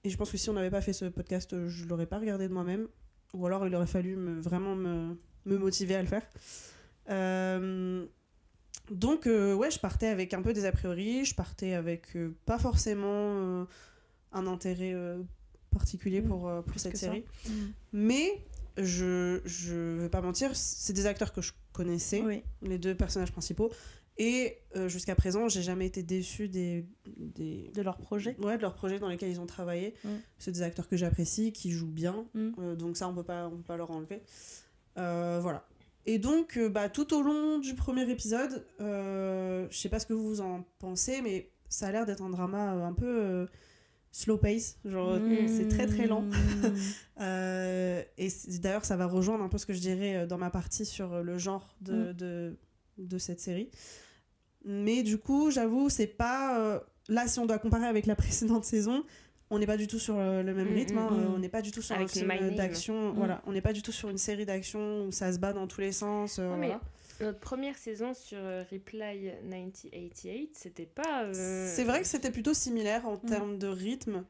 Et je pense que si on n'avait pas fait ce podcast, je l'aurais pas regardé de moi-même. Ou alors il aurait fallu vraiment me motiver à le faire. Donc, ouais, je partais avec un peu des a priori. Je partais avec pas forcément un intérêt particulier pour cette série. Mais je vais pas mentir, c'est des acteurs que je connaissais, les deux personnages principaux. Et jusqu'à présent, j'ai jamais été déçue de leurs projets. Ouais, de leurs projets dans lesquels ils ont travaillé. C'est des acteurs que j'apprécie, qui jouent bien. Donc ça, on peut pas leur enlever. Voilà. Et donc, tout au long du premier épisode, je sais pas ce que vous en pensez, mais ça a l'air d'être un drama un peu slow pace. Genre, c'est très très lent. Et d'ailleurs, ça va rejoindre un peu ce que je dirais dans ma partie sur le genre de cette série. Mais du coup, j'avoue, c'est pas... là, si on doit comparer avec la précédente saison, on n'est pas du tout sur le même rythme. On n'est pas du tout sur un film d'action. Voilà. On n'est pas du tout sur une série d'action où ça se bat dans tous les sens. Voilà. Notre première saison sur Reply 1988, c'était pas... C'est vrai que c'était plutôt similaire en termes de rythme.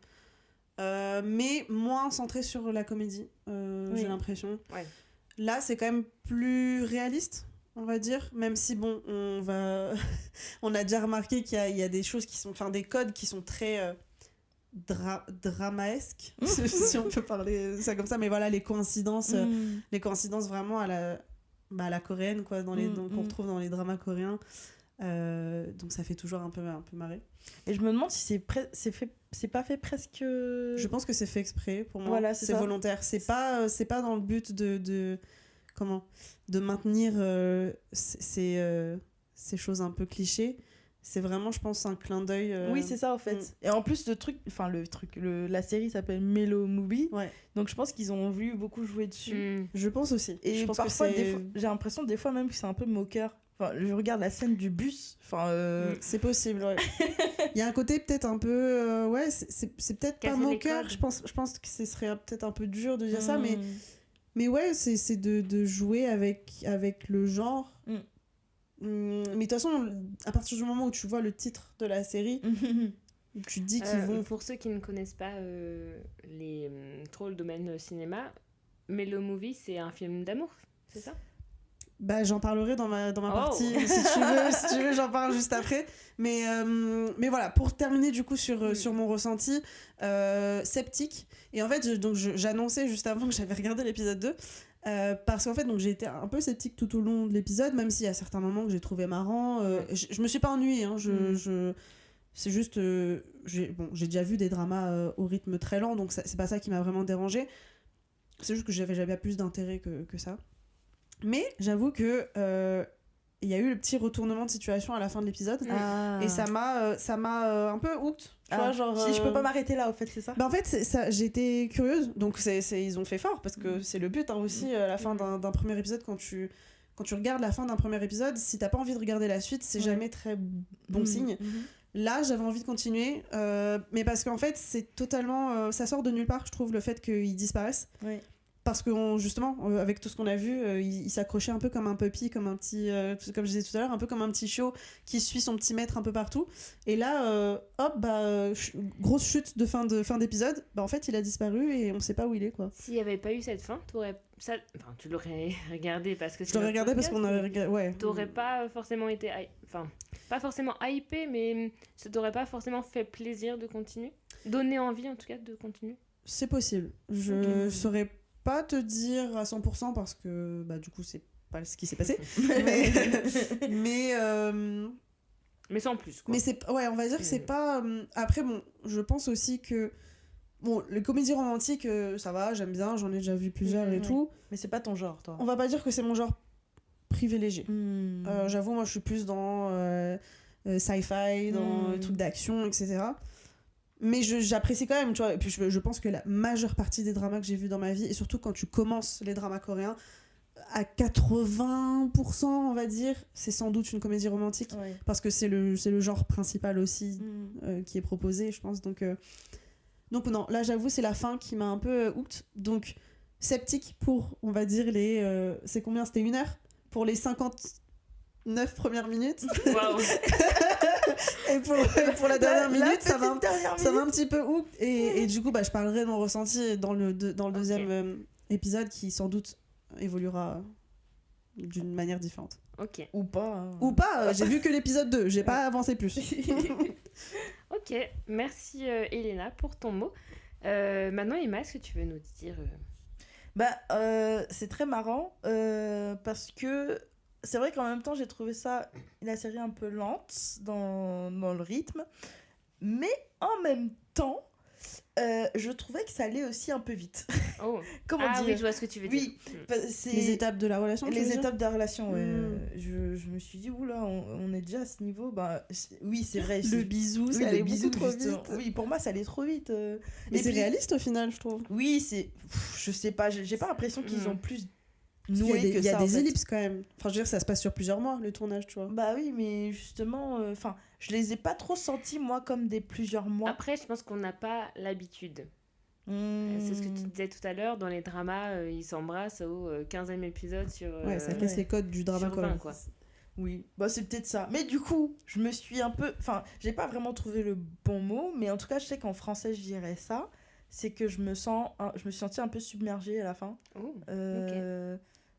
Mais moins centré sur la comédie, j'ai l'impression. Ouais. Là, c'est quand même plus réaliste, on va dire, même si bon, on a déjà remarqué qu'il y a des choses qui sont, enfin des codes qui sont très dramaesques, si on peut parler ça comme ça, mais voilà, les coïncidences vraiment à la coréenne, quoi, qu'on retrouve dans les dramas coréens. Donc ça fait toujours un peu marrer. Et je me demande si c'est pas fait presque... Je pense que c'est fait exprès, pour moi. Voilà, c'est volontaire. C'est pas dans le but de maintenir ces choses un peu clichés. C'est vraiment, je pense, un clin d'œil. Oui, c'est ça, en fait. Et en plus, la série s'appelle Mellow Movie. Ouais. Donc, je pense qu'ils ont voulu beaucoup jouer dessus. Je pense aussi. Et je pense parfois, j'ai l'impression, des fois même, que c'est un peu moqueur. Enfin, je regarde la scène du bus. C'est possible, ouais. Il y a un côté peut-être un peu... ouais, c'est peut-être pas moqueur. Je pense que ce serait peut-être un peu dur de dire ça, mais ouais, c'est de jouer avec le genre. Mais de toute façon, à partir du moment où tu vois le titre de la série, tu te dis qu'ils vont... Pour ceux qui ne connaissent pas trop le domaine cinéma, Mellow Movie, c'est un film d'amour, c'est ça ? J'en parlerai dans ma partie, si tu veux, j'en parle juste après. Mais voilà, pour terminer du coup sur mon ressenti, sceptique. Et en fait, j'annonçais juste avant que j'avais regardé l'épisode 2, parce qu'en fait, donc, j'ai été un peu sceptique tout au long de l'épisode, même s'il y a certains moments que j'ai trouvé marrants. Je me suis pas ennuyée, hein, c'est juste... j'ai déjà vu des dramas au rythme très lent, donc c'est pas ça qui m'a vraiment dérangée. C'est juste que j'avais plus d'intérêt que ça. Mais j'avoue que il y a eu le petit retournement de situation à la fin de l'épisode. Et ça m'a un peu hooked. Tu vois, genre, si je peux pas m'arrêter là, au fait, c'est ça. Bah en fait, j'étais curieuse. Donc, ils ont fait fort parce que c'est le but aussi, à la fin d'un premier épisode, quand tu regardes la fin d'un premier épisode, si t'as pas envie de regarder la suite, c'est jamais très bon signe. Là, j'avais envie de continuer, mais parce qu'en fait, c'est totalement... ça sort de nulle part, je trouve, le fait qu'ils disparaissent. Oui. Parce que, justement, avec tout ce qu'on a vu, il s'accrochait un peu comme un puppy, comme un petit... comme je disais tout à l'heure, un peu comme un petit chiot qui suit son petit maître un peu partout. Et là, grosse chute de fin d'épisode. Bah, en fait, il a disparu et on sait pas où il est, quoi. S'il n'y avait pas eu cette fin, tu l'aurais regardé parce que je l'aurais regardé parce qu'on avait regardé... Ouais. T'aurais pas forcément été... Enfin, pas forcément hypé, mais ça t'aurait pas forcément fait plaisir de continuer. Donner envie, en tout cas, de continuer. C'est possible. Je saurais pas te dire à 100% parce que bah du coup c'est pas ce qui s'est passé mais sans plus quoi. Mais on va dire que c'est pas après bon, je pense aussi que bon, les comédies romantiques ça va, j'aime bien, j'en ai déjà vu plusieurs et tout, mais c'est pas ton genre, toi. On va pas dire que c'est mon genre privilégié. J'avoue, moi je suis plus dans sci-fi, dans les trucs d'action, etc. Mais j'apprécie quand même, tu vois. Et puis je pense que la majeure partie des dramas que j'ai vus dans ma vie, et surtout quand tu commences les dramas coréens, à 80%, on va dire, c'est sans doute une comédie romantique. Parce que c'est le genre principal aussi qui est proposé, je pense. Donc non, là j'avoue, c'est la fin qui m'a un peu hooked. Donc sceptique pour, on va dire, c'est combien ? C'était 1 heure ? Pour les 59 premières minutes. Waouh. Et pour la dernière minute, ça m'a un petit peu hooked. Et du coup, je parlerai de mon ressenti dans le deuxième épisode qui, sans doute, évoluera d'une manière différente. Ok. Ou pas. Hein. Ou pas, j'ai vu que l'épisode 2, j'ai pas avancé plus. Ok, merci Elena pour ton mot. Maintenant, Emma, est-ce que tu veux nous dire c'est très marrant parce que c'est vrai qu'en même temps, j'ai trouvé la série un peu lente dans le rythme. Mais en même temps, je trouvais que ça allait aussi un peu vite. Oh. Comment dire ? Oui, je vois ce que tu veux dire. Oui, c'est... Les étapes de la relation. Les étapes de la relation, ouais. Je me suis dit, oula, on est déjà à ce niveau. Oui, c'est vrai. Le bisou, ça allait beaucoup trop vite. Oui, pour moi, ça allait trop vite. Mais c'est réaliste au final, je trouve. Oui, je sais pas, j'ai pas l'impression qu'ils ont plus... Il y a des ellipses quand même. Enfin, je veux dire, ça se passe sur plusieurs mois, le tournage, tu vois. Bah oui, mais justement, je les ai pas trop sentis, moi, comme des plusieurs mois. Après, je pense qu'on n'a pas l'habitude. C'est ce que tu disais tout à l'heure, dans les dramas, ils s'embrassent au 15e épisode sur... ça casse les codes du drama coréen. Quoi. Oui, c'est peut-être ça. Mais du coup, je me suis un peu... Enfin, j'ai pas vraiment trouvé le bon mot, mais en tout cas, je sais qu'en français, je dirais ça. C'est que je me suis sentie un peu submergée à la fin. Ok.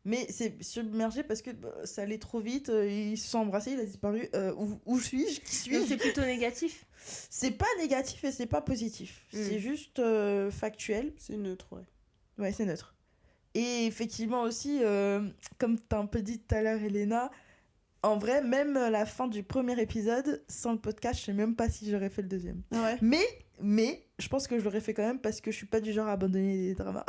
Mais c'est submergé parce que ça allait trop vite, ils se sont embrassés, il a disparu. Où suis-je ? Qui suis-je ? Donc c'est plutôt négatif ? C'est pas négatif et c'est pas positif. C'est juste factuel. C'est neutre, ouais. Ouais, c'est neutre. Et effectivement aussi, comme t'as un peu dit tout à l'heure, Elena, en vrai, même la fin du premier épisode, sans le podcast, je sais même pas si j'aurais fait le deuxième. Ouais. Mais je pense que je l'aurais fait quand même parce que je suis pas du genre à abandonner les dramas.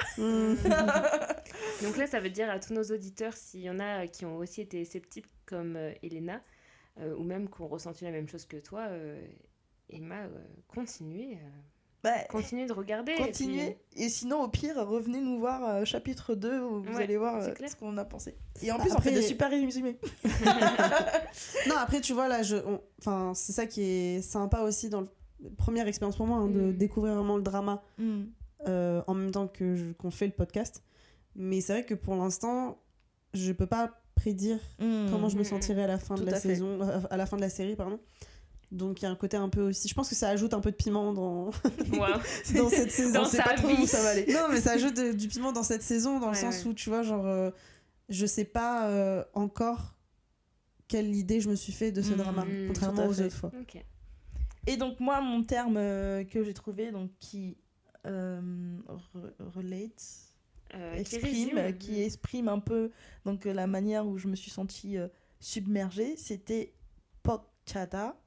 Donc là, ça veut dire à tous nos auditeurs, s'il y en a qui ont aussi été sceptiques comme Elena, ou même qui ont ressenti la même chose que toi, Emma, continuez de regarder. Continuez. Et sinon, au pire, revenez nous voir chapitre 2 où vous allez voir ce qu'on a pensé. Et en plus, on fait de super résumés. Non, après, tu vois, là, c'est ça qui est sympa aussi dans la première expérience pour moi, de découvrir vraiment le drama en même temps qu'on fait le podcast. Mais c'est vrai que pour l'instant, je peux pas prédire comment je me sentirai à la fin de la saison, à la fin de la série, pardon. Donc il y a un côté un peu aussi, je pense que ça ajoute un peu de piment dans cette saison. Dans sa pas trop vie. où ça va aller. Non, mais ça ajoute du piment dans cette saison, dans le sens où tu vois, genre je sais pas encore quelle idée je me suis fait de ce drama, contrairement aux autres fois. Okay. Et donc moi, mon terme que j'ai trouvé, donc qui relate, qui exprime un peu donc la manière où je me suis sentie submergée, c'était Pokchada.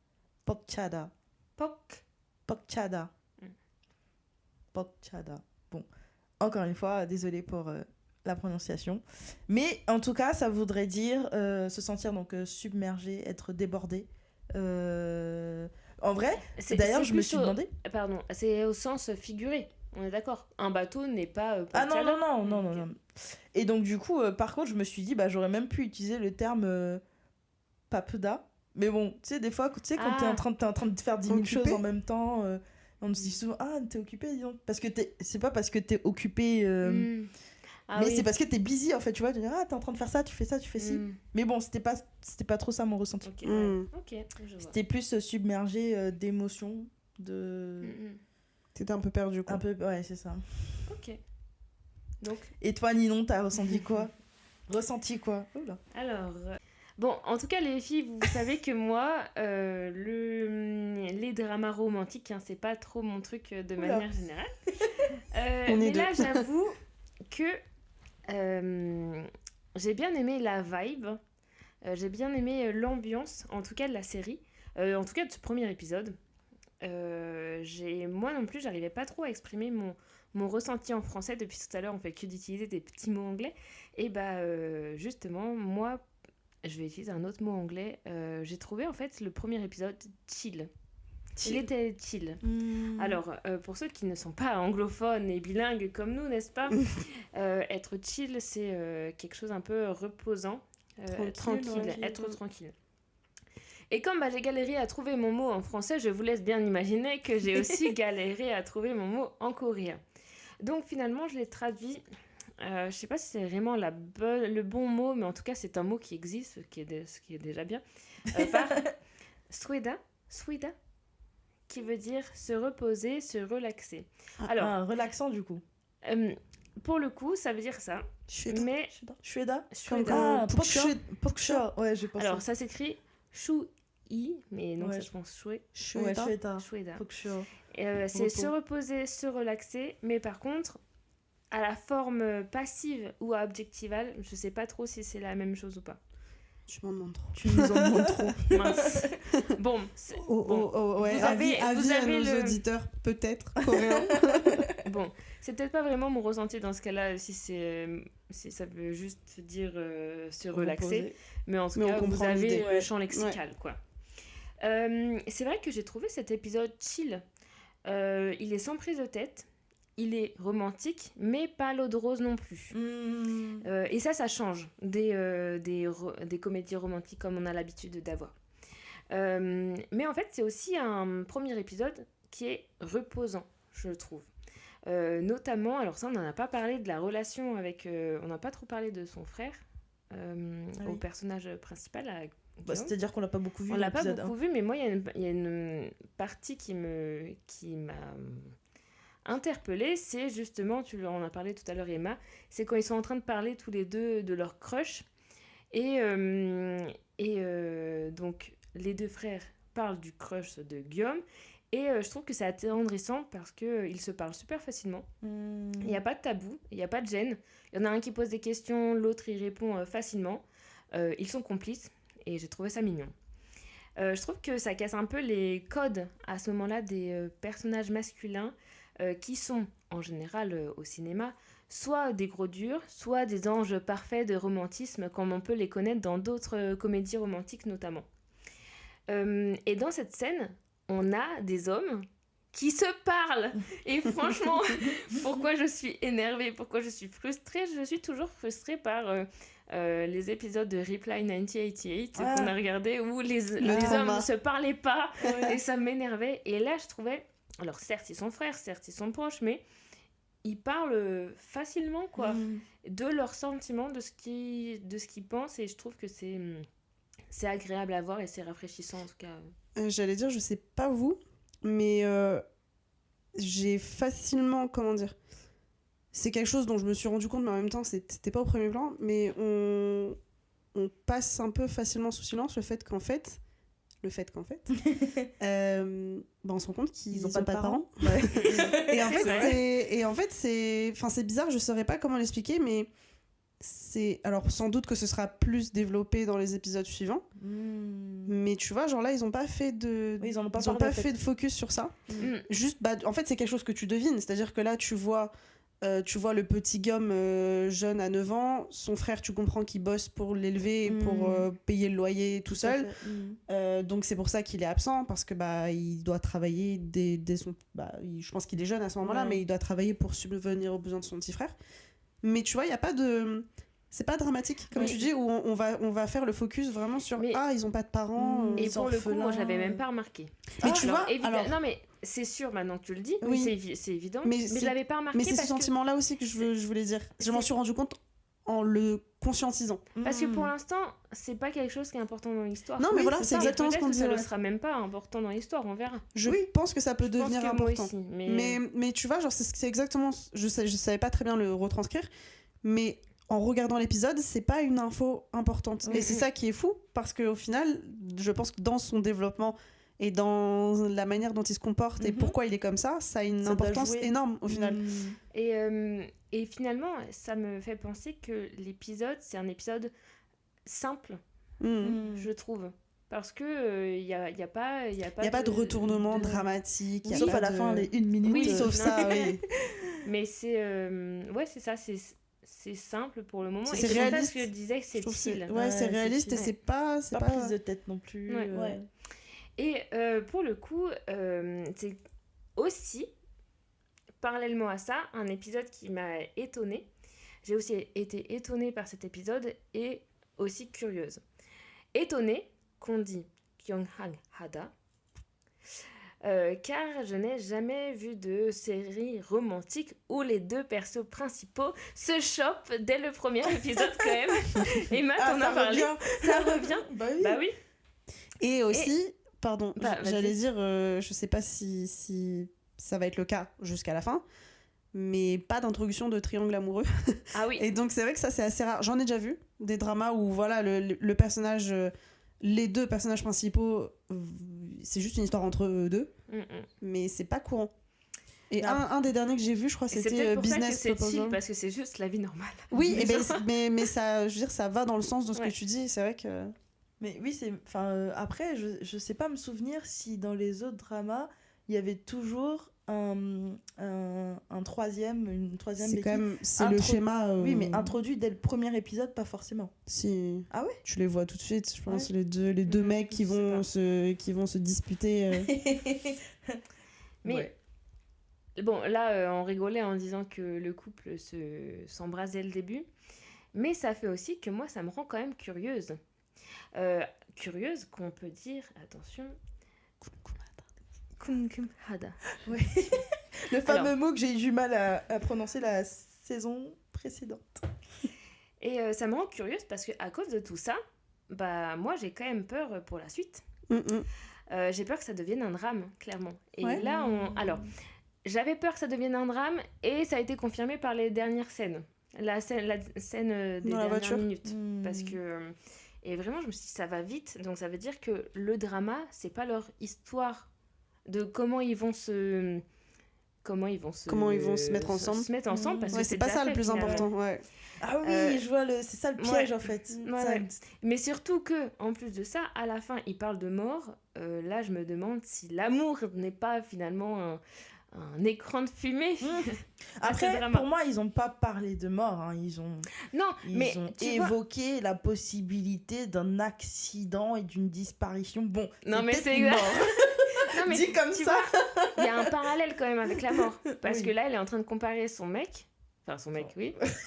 Bon, encore une fois, désolée pour la prononciation. Mais en tout cas, ça voudrait dire se sentir donc submergé, être débordé. En vrai, d'ailleurs, je me suis demandé... Pardon, c'est au sens figuré. On est d'accord. Un bateau n'est pas... Ah non. Et donc, du coup, par contre, je me suis dit, j'aurais même pu utiliser le terme papeda. Mais bon, tu sais, des fois, tu sais, quand t'es en train de faire 10 000 choses en même temps, on se dit souvent, t'es occupé, dis donc. Parce que c'est pas parce que t'es occupé... mais c'est parce que t'es busy, en fait, tu vois. Tu dis, t'es en train de faire ça, tu fais ci. Mais bon, c'était pas trop ça, mon ressenti. Ok, je vois. C'était plus submergé d'émotions, de... T'étais un peu perdu, quoi. Un peu, ouais, c'est ça. Ok. Donc... Et toi, Ninon, t'as ressenti quoi? Oula. Alors... Bon, en tout cas, les filles, vous savez que moi, les dramas romantiques, c'est pas trop mon truc de manière générale. Mais là, j'avoue que j'ai bien aimé la vibe, j'ai bien aimé l'ambiance, en tout cas de la série, en tout cas de ce premier épisode. Moi non plus, j'arrivais pas trop à exprimer mon ressenti en français. Depuis tout à l'heure, on fait que d'utiliser des petits mots anglais. Et justement, moi... Je vais utiliser un autre mot anglais. J'ai trouvé en fait le premier épisode chill. Il était chill. Alors, pour ceux qui ne sont pas anglophones et bilingues comme nous, n'est-ce pas, être chill, c'est quelque chose un peu reposant, tranquille, être tranquille. Et comme j'ai galéré à trouver mon mot en français, je vous laisse bien imaginer que j'ai aussi galéré à trouver mon mot en coréen. Donc finalement, je l'ai traduit... je sais pas si c'est vraiment le bon mot, mais en tout cas, c'est un mot qui existe, ce qui est déjà bien, par sweda, qui veut dire se reposer, se relaxer. Alors, relaxant du coup. Pour le coup, ça veut dire ça. Mais Shweda. Poksha. Ouais, j'ai pensé. Alors, ça s'écrit shu-i, mais non, ça je pense Shweda. C'est se reposer, se relaxer, mais par contre... à la forme passive ou objectivale, je sais pas trop si c'est la même chose ou pas. Tu m'en demandes trop. Tu nous en demandes trop. Mince. Bon, ouais. Vous avez à nos auditeurs, peut-être, coréens. Bon, c'est peut-être pas vraiment mon ressenti dans ce cas-là, si ça veut juste dire se relaxer. Mais en tout cas, vous avez le champ lexical, quoi. C'est vrai que j'ai trouvé cet épisode chill. Il est sans prise de tête. Il est romantique, mais pas l'eau de rose non plus. Et ça change des comédies romantiques comme on a l'habitude d'avoir. Mais en fait, c'est aussi un premier épisode qui est reposant, je trouve. Notamment, alors ça, on n'en a pas parlé de la relation avec... on n'a pas trop parlé de son frère, au personnage principal, à c'est-à-dire qu'on l'a pas beaucoup vu. On l'a pas beaucoup vu, mais moi, il y a une partie qui m'a... interpellée, c'est justement, tu en as parlé tout à l'heure Emma, c'est quand ils sont en train de parler tous les deux de leur crush et donc les deux frères parlent du crush de Guillaume et je trouve que c'est attendrissant parce qu'ils se parlent super facilement. Il n'y a pas de tabou, il n'y a pas de gêne, il y en a un qui pose des questions, l'autre y répond facilement, ils sont complices et j'ai trouvé ça mignon. Je trouve que ça casse un peu les codes à ce moment-là des personnages masculins qui sont en général au cinéma soit des gros durs, soit des anges parfaits de romantisme comme on peut les connaître dans d'autres comédies romantiques notamment. Et dans cette scène, on a des hommes qui se parlent. Et franchement, pourquoi je suis énervée, pourquoi je suis frustrée, je suis toujours frustrée par les épisodes de Reply 1988 qu'on a regardé où les hommes ne se parlaient pas et ça m'énervait. Et là, je trouvais... Alors certes, ils sont frères, certes, ils sont proches, mais ils parlent facilement, quoi, de leurs sentiments, de ce qu'ils pensent, et je trouve que c'est agréable à voir et c'est rafraîchissant, en tout cas. J'allais dire, je sais pas vous, mais j'ai facilement, comment dire, c'est quelque chose dont je me suis rendu compte, mais en même temps, c'était pas au premier plan, mais on passe un peu facilement sous silence le fait qu'en fait, on se rend compte qu'ils n'ont pas de parents. Ouais. et en fait, c'est bizarre, je saurais pas comment l'expliquer, mais alors sans doute que ce sera plus développé dans les épisodes suivants. Mais tu vois, genre là, ils ont pas fait de focus sur ça. Juste, en fait, c'est quelque chose que tu devines, c'est-à-dire que là, tu vois tu vois le petit Guillaume jeune à 9 ans, son frère, tu comprends qu'il bosse pour l'élever et pour payer le loyer tout seul. Donc c'est pour ça qu'il est absent, parce que il doit travailler dès son... je pense qu'il est jeune à ce moment-là, mais il doit travailler pour subvenir aux besoins de son petit frère. Mais tu vois, il n'y a pas de... C'est pas dramatique, comme tu dis, où on va faire le focus vraiment sur ils ont pas de parents. Et pour le coup, moi j'avais même pas remarqué. Mais tu vois, non mais c'est sûr maintenant que tu le dis, c'est évident, mais je l'avais pas remarqué. Mais c'est ce sentiment-là aussi que je voulais dire. Je m'en suis rendu compte en le conscientisant. Parce que pour l'instant, c'est pas quelque chose qui est important dans l'histoire. Non, mais voilà, c'est exactement ce qu'on disait. Ça ne sera même pas important dans l'histoire, on verra. Je pense que ça peut devenir important. Aussi, mais tu vois, genre c'est exactement... Je savais pas très bien le retranscrire, mais... En regardant l'épisode, c'est pas une info importante. Et c'est ça qui est fou, parce qu'au final, je pense que dans son développement et dans la manière dont il se comporte et pourquoi il est comme ça a une importance énorme au final. Et finalement, ça me fait penser que l'épisode, c'est un épisode simple, je trouve. Parce que y a pas de retournement dramatique. Sauf à la fin, les 1 minute. Oui, sauf ça, oui. Mais c'est... c'est ça, c'est simple pour le moment. C'est réaliste. C'est pour ça que je disais que c'est chill. C'est réaliste et c'est pas prise de tête non plus. Et pour le coup, c'est aussi, parallèlement à ça, un épisode qui m'a étonnée. J'ai aussi été étonnée par cet épisode et aussi curieuse. Étonnée qu'on dit Kyung-hang Hada, car je n'ai jamais vu de série romantique où les deux persos principaux se chopent dès le premier épisode quand même. Et Matt en a parlé. Ça revient. Bah oui. Et aussi, j'allais dire, je sais pas si ça va être le cas jusqu'à la fin, mais pas d'introduction de triangle amoureux. Ah oui. Et donc c'est vrai que ça c'est assez rare. J'en ai déjà vu des dramas où voilà le personnage... les deux personnages principaux, c'est juste une histoire entre eux deux, mais c'est pas courant. Et un des derniers que j'ai vu, je crois, c'était Business Proposal. C'est chill parce que c'est juste la vie normale. Oui, mais ça, je veux dire, ça va dans le sens de ce que tu dis. C'est vrai que. Mais oui, après, je sais pas me souvenir si dans les autres dramas, il y avait toujours une troisième c'est le schéma oui, mais introduit dès le premier épisode, pas forcément. Si ah ouais, tu les vois tout de suite, je pense, les deux mecs qui vont se disputer mais bon, là on rigolait en disant que le couple s'embrasse dès le début, mais ça fait aussi que moi ça me rend quand même curieuse qu'on peut dire, attention, Kumkumhada. Ouais. Le fameux mot que j'ai eu du mal à prononcer la saison précédente. Et ça me rend curieuse parce qu'à cause de tout ça, moi j'ai quand même peur pour la suite. J'ai peur que ça devienne un drame, clairement. Et là, alors, j'avais peur que ça devienne un drame et ça a été confirmé par les dernières scènes. La scène des dernières minutes. Parce que... Et vraiment, je me suis dit, ça va vite. Donc ça veut dire que le drama, c'est pas leur histoire de comment ils vont se mettre ensemble, parce que c'est pas ça le plus important. Ah oui, je vois c'est ça le piège en fait. Mais surtout que en plus de ça, à la fin ils parlent de mort. Là je me demande si l'amour n'est pas finalement un écran de fumée. Après pour moi ils ont pas parlé de mort, hein. Ils ont évoqué la possibilité d'un accident et d'une disparition. Bon, non mais c'est mort. Non, mais dit comme ça. Il y a un parallèle quand même avec la mort. Parce que là, elle est en train de comparer son mec. Enfin, son mec,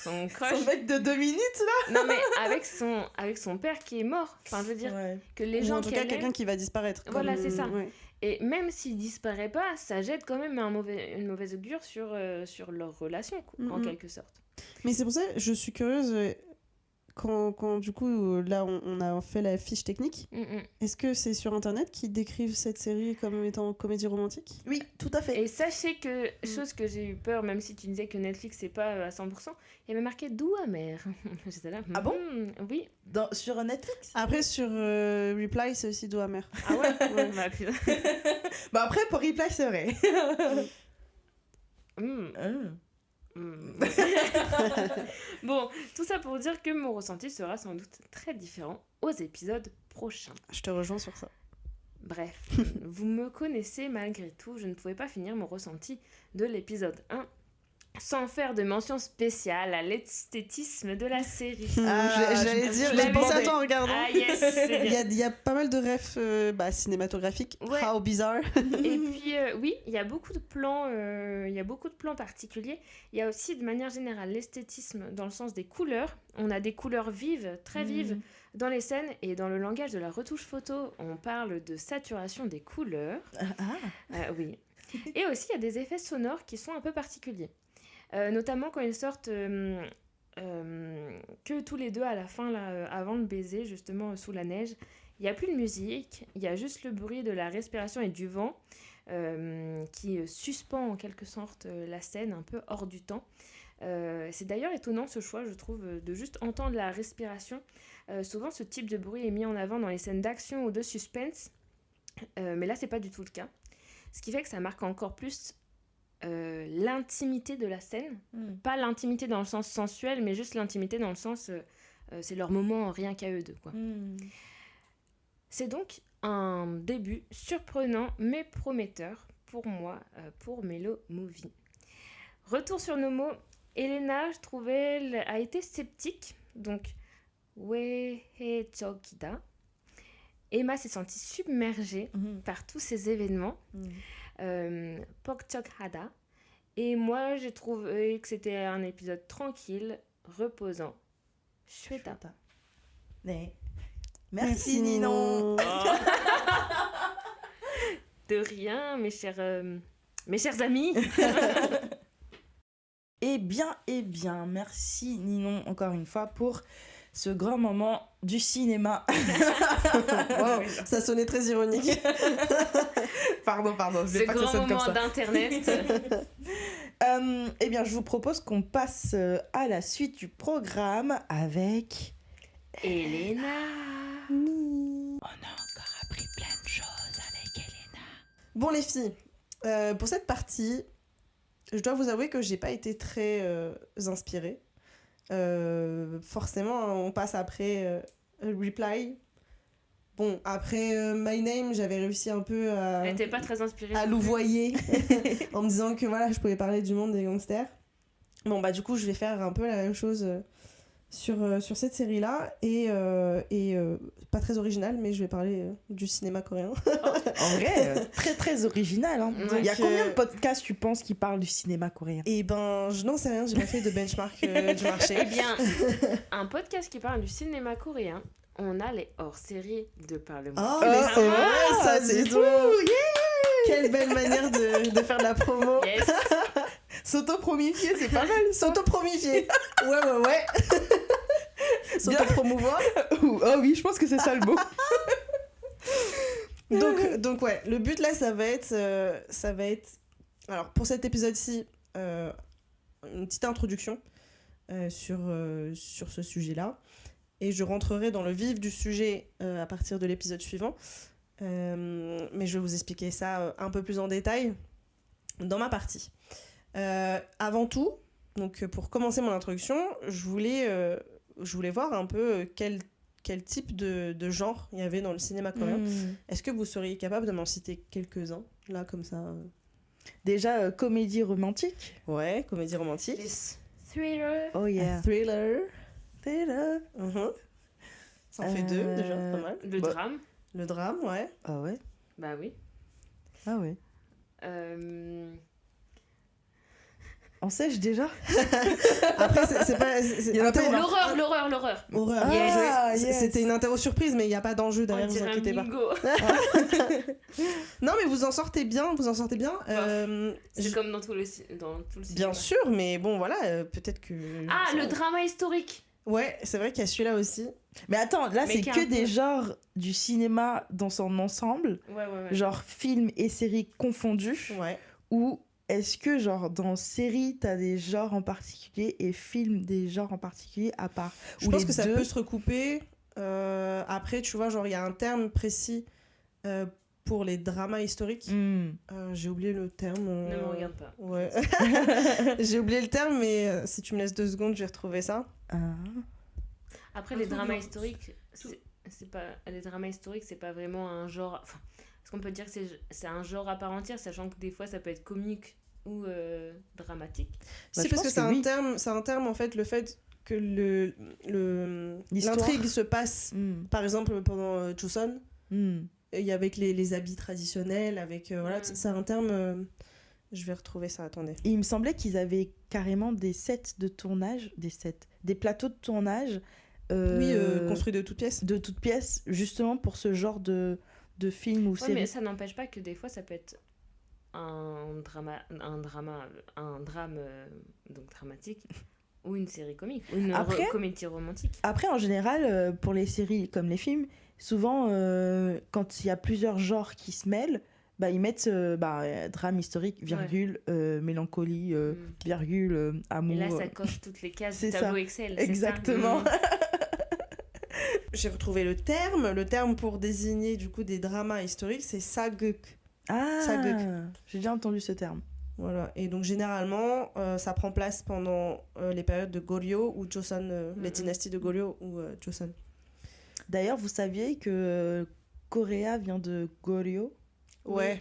son crush. Son mec de 2 minutes, là. Non, mais avec son père qui est mort. Enfin, je veux dire que les gens. En tout cas, quelqu'un qui va disparaître. Voilà, c'est ça. Et même s'il disparaît pas, ça jette quand même une mauvaise augure sur leur relation, en quelque sorte. Mais c'est pour ça que je suis curieuse. Quand du coup, là, on a fait la fiche technique, est-ce que c'est sur Internet qu'ils décrivent cette série comme étant comédie romantique ? Oui, tout à fait. Et sachez que, chose que j'ai eu peur, même si tu disais que Netflix, c'est pas à 100%, il y avait marqué doux amer. J'étais là. Ah bon ? Oui. Sur Netflix ? Après, sur Reply, c'est aussi doux amer. Ah ouais, putain. Après, pour Reply, c'est vrai. Bon, tout ça pour dire que mon ressenti sera sans doute très différent aux épisodes prochains. Je te rejoins sur ça. Bref, vous me connaissez malgré tout, je ne pouvais pas finir mon ressenti de l'épisode 1 sans faire de mention spéciale à l'esthétisme de la série. J'allais dire, j'ai pensé à toi en regardant. Ah yes, c'est bien. Il y a pas mal de refs cinématographiques. Ouais. How bizarre. Et puis oui, il y a beaucoup de plans particuliers. Il y a aussi de manière générale l'esthétisme dans le sens des couleurs. On a des couleurs vives, très vives dans les scènes, et dans le langage de la retouche photo, on parle de saturation des couleurs. Oui. Et aussi, il y a des effets sonores qui sont un peu particuliers. Notamment quand ils sortent que tous les deux à la fin, là, avant le baiser, justement sous la neige. Il n'y a plus de musique, il y a juste le bruit de la respiration et du vent qui suspend en quelque sorte la scène un peu hors du temps. C'est d'ailleurs étonnant ce choix, je trouve, de juste entendre la respiration. Souvent ce type de bruit est mis en avant dans les scènes d'action ou de suspense, mais là c'est pas du tout le cas. Ce qui fait que ça marque encore plus l'intimité de la scène. Pas l'intimité dans le sens sensuel, mais juste l'intimité dans le sens c'est leur moment rien qu'à eux deux, quoi. C'est donc un début surprenant mais prometteur pour moi, pour Mello Movie. Retour sur nos mots, Elena, je trouvais, a été sceptique, donc Wehechokida. Emma s'est sentie submergée par tous ces événements. Pokchokhada. Et moi, j'ai trouvé que c'était un épisode tranquille, reposant. Shweta. Merci Ninon. De rien, mes chers amis. Eh bien, merci Ninon encore une fois pour ce grand moment du cinéma. Wow, ça sonnait très ironique. Pardon, je Ce vais pas grand ça sonne comme moment ça. d'internet. Eh bien, je vous propose qu'on passe à la suite du programme avec Elena. On a encore appris plein de choses avec Elena. Bon les filles, pour cette partie, je dois vous avouer que j'ai pas été très inspirée. Forcément, on passe après Reply. Bon, après My Name, j'avais réussi un peu Elle n'était pas très inspirée. à louvoyer en me disant que voilà, je pouvais parler du monde des gangsters. Bon, bah du coup, je vais faire un peu la même chose sur cette série-là. Et pas très original, mais je vais parler du cinéma coréen. En vrai, très très original. Hein. Ouais. Il y a combien de podcasts, tu penses, qui parlent du cinéma coréen? Et ben, je n'en sais rien, j'ai pas fait de benchmark du marché. Eh bien, un podcast qui parle du cinéma coréen, on a les hors-séries de Parlement. Oh, mais c'est vrai, ça, c'est dis tout. donc. Yeah. Quelle belle manière de faire de la promo. Yes. S'auto-promifier, c'est pas mal. S'auto-promifier. Ouais. S'auto-promouvoir. Oh oui, je pense que c'est ça le mot. Donc ouais, le but là, ça va être... Alors, pour cet épisode-ci, une petite introduction sur ce sujet-là. Et je rentrerai dans le vif du sujet à partir de l'épisode suivant. Mais je vais vous expliquer ça un peu plus en détail dans ma partie. Avant tout, donc pour commencer mon introduction, je voulais voir un peu quel type de genre il y avait dans le cinéma coréen. Est-ce que vous seriez capable de m'en citer quelques-uns, là, comme ça Déjà, comédie romantique. Ouais, comédie romantique. Les thrillers. Oh yeah. Thriller. Thriller. Ça en fait deux, déjà, pas mal. Le drame. Le drame, ouais. Ah ouais. Bah oui. Ah ouais. Euh... On sèche déjà. Après, c'est pas... Il y en a pas L'horreur. Horreur. Ah, yes. C'était une interro surprise, mais il n'y a pas d'enjeu derrière, vous inquiétez pas. Non, mais vous en sortez bien. C'est comme dans tout le cinéma. Bien sûr, mais bon, voilà, peut-être que... Ah, le drama historique. Ouais, c'est vrai qu'il y a celui-là aussi. Mais attends, là, Mais c'est qui est que un peu- des genres du cinéma dans son ensemble, Ouais. genre films et séries confondus, Ouais. ou est-ce que, genre, dans séries, t'as des genres en particulier et films des genres en particulier à part? Je Ou pense les que ça deux? peut se recouper. Après, tu vois, genre, il y a un terme précis pour les dramas historiques. J'ai oublié le terme. Ne me regarde pas. Ouais. J'ai oublié le terme, mais si tu me laisses 2 secondes, je vais retrouver ça. Après, les dramas historiques, c'est pas... Les dramas historiques, c'est pas vraiment un genre... Enfin, est-ce qu'on peut dire que c'est un genre à part entière, sachant que des fois, ça peut être comique ou dramatique. C'est parce que c'est un terme, en fait, le fait que l'intrigue se passe, par exemple, pendant Joseon, et avec les habits traditionnels, avec... voilà, c'est un terme... je vais retrouver ça, attendez. Et il me semblait qu'ils avaient carrément des sets de tournage, des plateaux de tournage... construits de toutes pièces. De toutes pièces, justement pour ce genre de film ou série. Mais ça n'empêche pas que des fois, ça peut être un drame donc dramatique ou une série comique ou une comédie romantique. Après, en général, pour les séries comme les films, souvent quand il y a plusieurs genres qui se mêlent, ils mettent drame historique, virgule, mélancolie, virgule, amour. Et là, ça coche toutes les cases du tableau Excel. Exactement. J'ai retrouvé le terme pour désigner du coup des dramas historiques, c'est sageuk. Sageuk. J'ai déjà entendu ce terme. Voilà, et donc généralement ça prend place pendant les périodes de Goryeo ou Joseon, les dynasties de Goryeo ou Joseon. D'ailleurs, vous saviez que Corée vient de Goryeo? Ouais.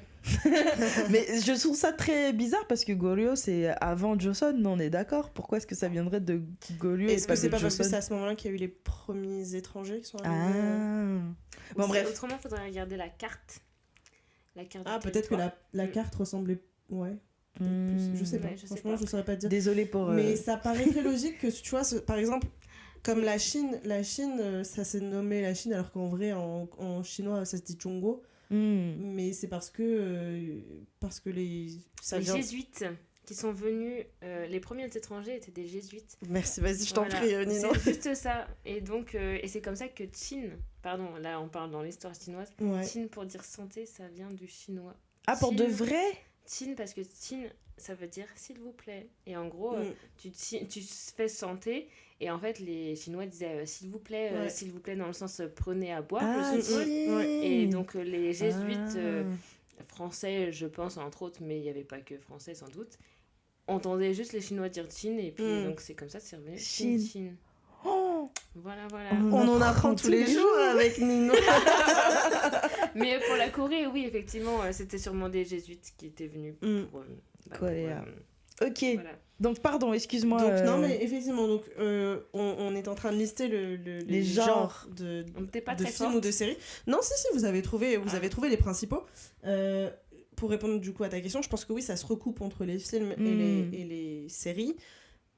Mais je trouve ça très bizarre parce que Goryeo c'est avant Joseon, on est d'accord? Pourquoi est-ce que ça viendrait de Goryeo? Est-ce que c'est pas parce que c'est à ce moment-là qu'il y a eu les premiers étrangers qui sont arrivés? Bon, bref. Autrement, il faudrait regarder la carte. Peut-être que la carte ressemblait... Ouais. Je sais pas. Franchement, je saurais pas te dire. Désolée pour... Mais ça paraît très logique que, tu vois, par exemple, comme la Chine, ça s'est nommé la Chine alors qu'en vrai, en chinois, ça se dit Zhongguo. Mais c'est parce que les jésuites qui sont venus, les premiers étrangers étaient des jésuites. Merci, vas-y, je t'en prie, Nino. C'est juste ça. Et donc, et c'est comme ça que Qin, pardon, là on parle dans l'histoire chinoise, Qin pour dire santé, ça vient du chinois. Ah, pour de vrai? Qin, parce que Qin, ça veut dire s'il vous plaît. Et en gros, tu fais santé. Et en fait, les Chinois disaient s'il vous plaît, dans le sens prenez à boire. Et donc, les jésuites français, je pense, entre autres, mais il n'y avait pas que français sans doute, entendaient juste les Chinois dire Qin. Et puis, donc, c'est comme ça que c'est revenu. Qin. Oh, voilà. On en apprend tous les jours avec Nino. Mais pour la Corée, oui, effectivement, c'était sûrement des jésuites qui étaient venus pour... Corée. Ok. Voilà. Donc, pardon, excuse-moi. Donc, non, mais effectivement, donc, on est en train de lister les genres de films ou de séries. Non, si, vous avez trouvé les principaux. Pour répondre du coup à ta question, je pense que oui, ça se recoupe entre les films et les séries.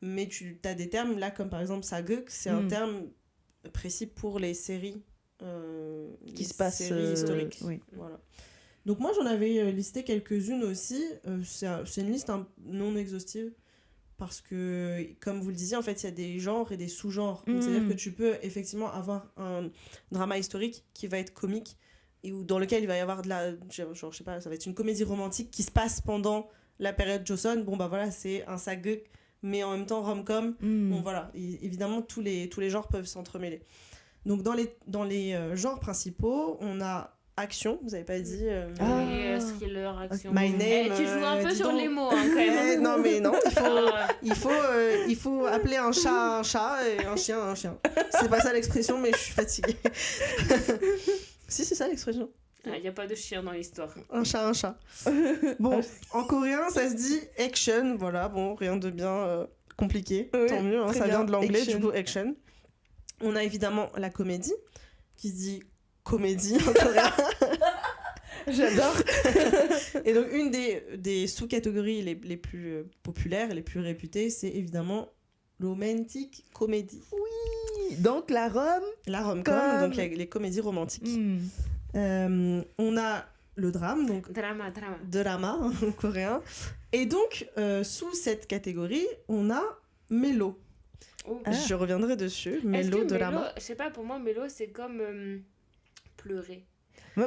Mais tu as des termes, là, comme par exemple sageuk, c'est un terme précis pour les séries qui se passent historiques. Voilà. Donc moi, j'en avais listé quelques-unes aussi. C'est une liste non exhaustive. Parce que, comme vous le disiez, en fait, il y a des genres et des sous-genres. C'est-à-dire que tu peux effectivement avoir un drama historique qui va être comique, et dans lequel il va y avoir je sais pas, ça va être une comédie romantique qui se passe pendant la période Joseon. Bon, voilà, c'est un sageuk, mais en même temps rom-com. Bon, voilà, évidemment, tous les genres peuvent s'entremêler. Donc, dans les genres principaux, on a action, vous avez pas dit thriller, action. My Name. Tu joues un peu sur les mots, quand même. Non, mais non, il faut appeler un chat et un chien un chien. C'est pas ça l'expression, mais je suis fatiguée. Si, c'est ça l'expression. Il n'y a pas de chien dans l'histoire. Un chat. Bon, en coréen, ça se dit action. Voilà, bon, rien de bien compliqué. Tant mieux, ça vient de l'anglais, action. Du coup, action. On a évidemment la comédie, qui se dit comédie en coréen. J'adore. Et donc, une des sous-catégories les plus populaires et les plus réputées, c'est évidemment romantic comedy. Oui, donc la rom-com, donc les comédies romantiques. On a le drame, donc drama en coréen. Et donc, sous cette catégorie, on a mélo. Je reviendrai dessus. Mélo, drama. Je sais pas, pour moi, mélo, c'est comme pleurer.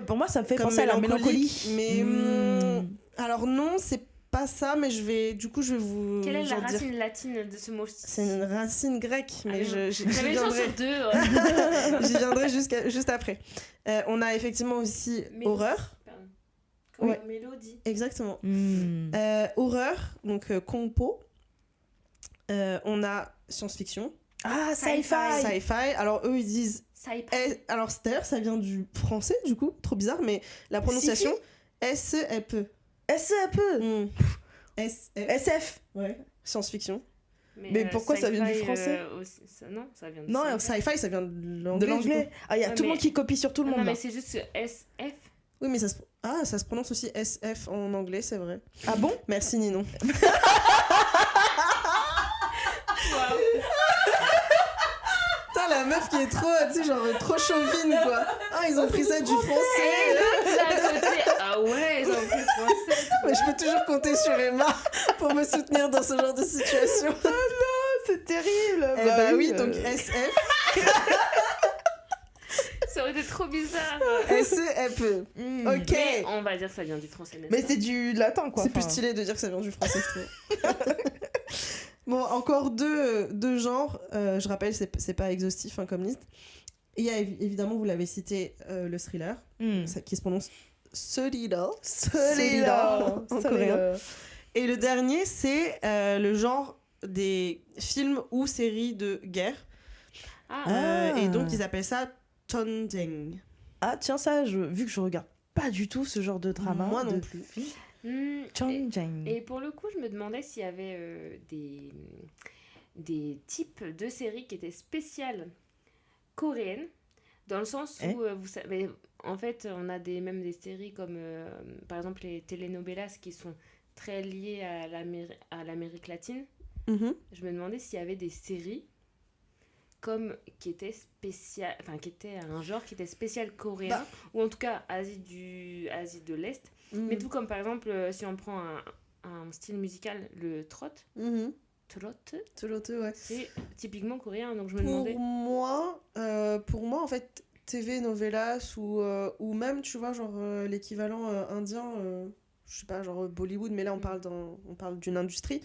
Pour moi, ça me fait penser à la mélancolie. Mais alors non, c'est pas ça, mais je vais vous. Quelle est la racine latine de ce mot? C'est une racine grecque, mais j'y viendrai. J'y viendrai juste après. On a effectivement aussi horreur. Mélodie. Exactement. Horreur, donc compo. On a science-fiction. Ah, sci-fi. Alors eux ils disent. Alors d'ailleurs ça vient du français du coup, trop bizarre, mais la prononciation SEP. SEP. SF. Ouais, science-fiction. Mais pourquoi ça vient du français Non, ça vient Non, sci-fi, ça vient de l'anglais. Ah, il y a tout le monde qui copie sur tout le monde. Non, mais c'est juste SF. Oui, mais ça se prononce aussi SF en anglais, c'est vrai. Ah bon? Merci, Ninon. Waouh. Putain, la meuf qui est trop, tu sais, genre trop chauvine, quoi. Ah, ils ont pris ça du français. Ah ouais, ils ont pris le français. Mais je peux toujours compter sur Emma pour me soutenir dans ce genre de situation. Oh non, c'est terrible. Bah oui, donc SF. Ça aurait été trop bizarre. SF. Ok. Mais on va dire que ça vient du français. Mais c'est du latin, quoi. C'est plus stylé de dire que ça vient du français, je trouve. Bon, encore deux genres. Je rappelle, c'est pas exhaustif comme liste. Il y a évidemment, vous l'avez cité, le thriller, qui se prononce thriller. En coréen. Et le dernier, c'est le genre des films ou séries de guerre. Et donc, ils appellent ça Tonjeng. Ah, tiens, ça, vu que je regarde pas du tout ce genre de drama. Moi non plus. Et pour le coup, je me demandais s'il y avait des types de séries qui étaient spéciales coréennes, dans le sens où, vous savez, en fait, on a même des séries comme, par exemple, les telenovelas qui sont très liées à l'Amérique latine. Je me demandais s'il y avait des séries qui étaient spéciales, enfin, qui étaient un genre qui était spécial coréen, ou en tout cas Asie de l'Est. Mais tout comme par exemple, si on prend un style musical, le trot. Trot, ouais. C'est typiquement coréen, donc je me demandais... Pour moi, en fait, TV novelas ou même, tu vois, genre l'équivalent indien, je sais pas, genre Bollywood, mais là on parle d'une industrie.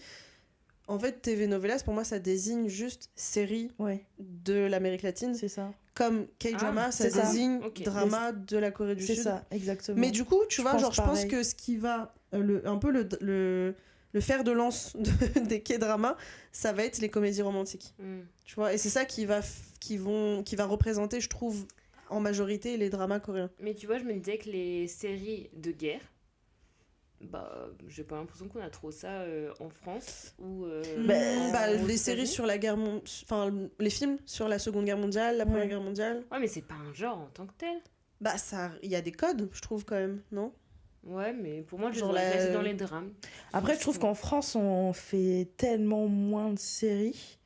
En fait, TV novelas, pour moi, ça désigne juste série de l'Amérique latine. C'est ça. Comme K-drama, ça désigne drama de la Corée du Sud. C'est ça, exactement. Mais du coup, tu vois, genre, je pense que ce qui va un peu le fer de lance des K-dramas, ça va être les comédies romantiques. Tu vois, et c'est ça qui va représenter, je trouve, en majorité, les dramas coréens. Mais tu vois, je me disais que les séries de guerre, j'ai pas l'impression qu'on a trop ça en France ou les séries sur la guerre les films sur la Seconde Guerre mondiale, la Première Guerre mondiale. Ouais, mais c'est pas un genre en tant que tel. Il y a des codes, je trouve quand même, non? Ouais, mais pour moi, je les dans les drames. Après, je trouve qu'en France, on fait tellement moins de séries.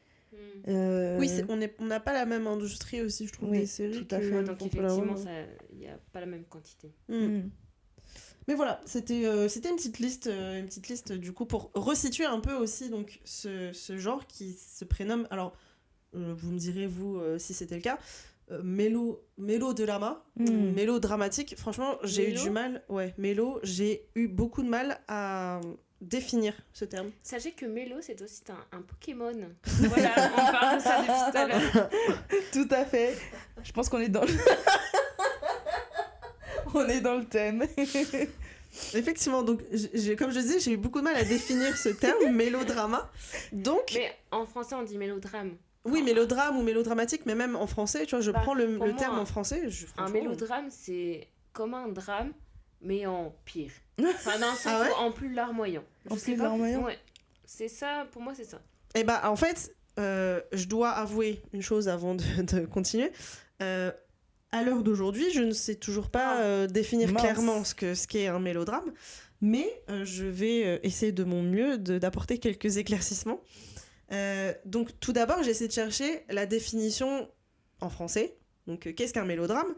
Oui, on n'a pas la même industrie aussi, je trouve, des séries. Tout à fait. Donc effectivement, il n'y a pas la même quantité. Mais voilà, c'était une petite liste du coup pour resituer un peu aussi donc ce genre qui se prénomme, alors vous me direz vous si c'était le cas, mélodrama, mélodramatique. Franchement, j'ai eu du mal, j'ai eu beaucoup de mal à définir ce terme. Sachez que mélo, c'est aussi un Pokémon. Voilà, on parle de ça depuis tout à l'heure. Tout à fait. Je pense qu'on est dans on est dans le thème. Effectivement, donc comme je disais, j'ai eu beaucoup de mal à définir ce terme, mélodrama. Donc, mais en français, on dit mélodrame. Oui, mélodrame ou mélodramatique, mais même en français, tu vois, je prends le terme en français. Un mélodrame, c'est comme un drame, mais en pire. Enfin, dans le sens en plus larmoyant. En plus larmoyant. Ouais. C'est ça, pour moi, c'est ça. Et en fait, je dois avouer une chose avant de continuer. À l'heure d'aujourd'hui, je ne sais toujours pas définir clairement ce qu'est un mélodrame, mais je vais essayer de mon mieux d'apporter quelques éclaircissements. Donc, tout d'abord, j'ai essayé de chercher la définition en français. Donc, qu'est-ce qu'un mélodrame ?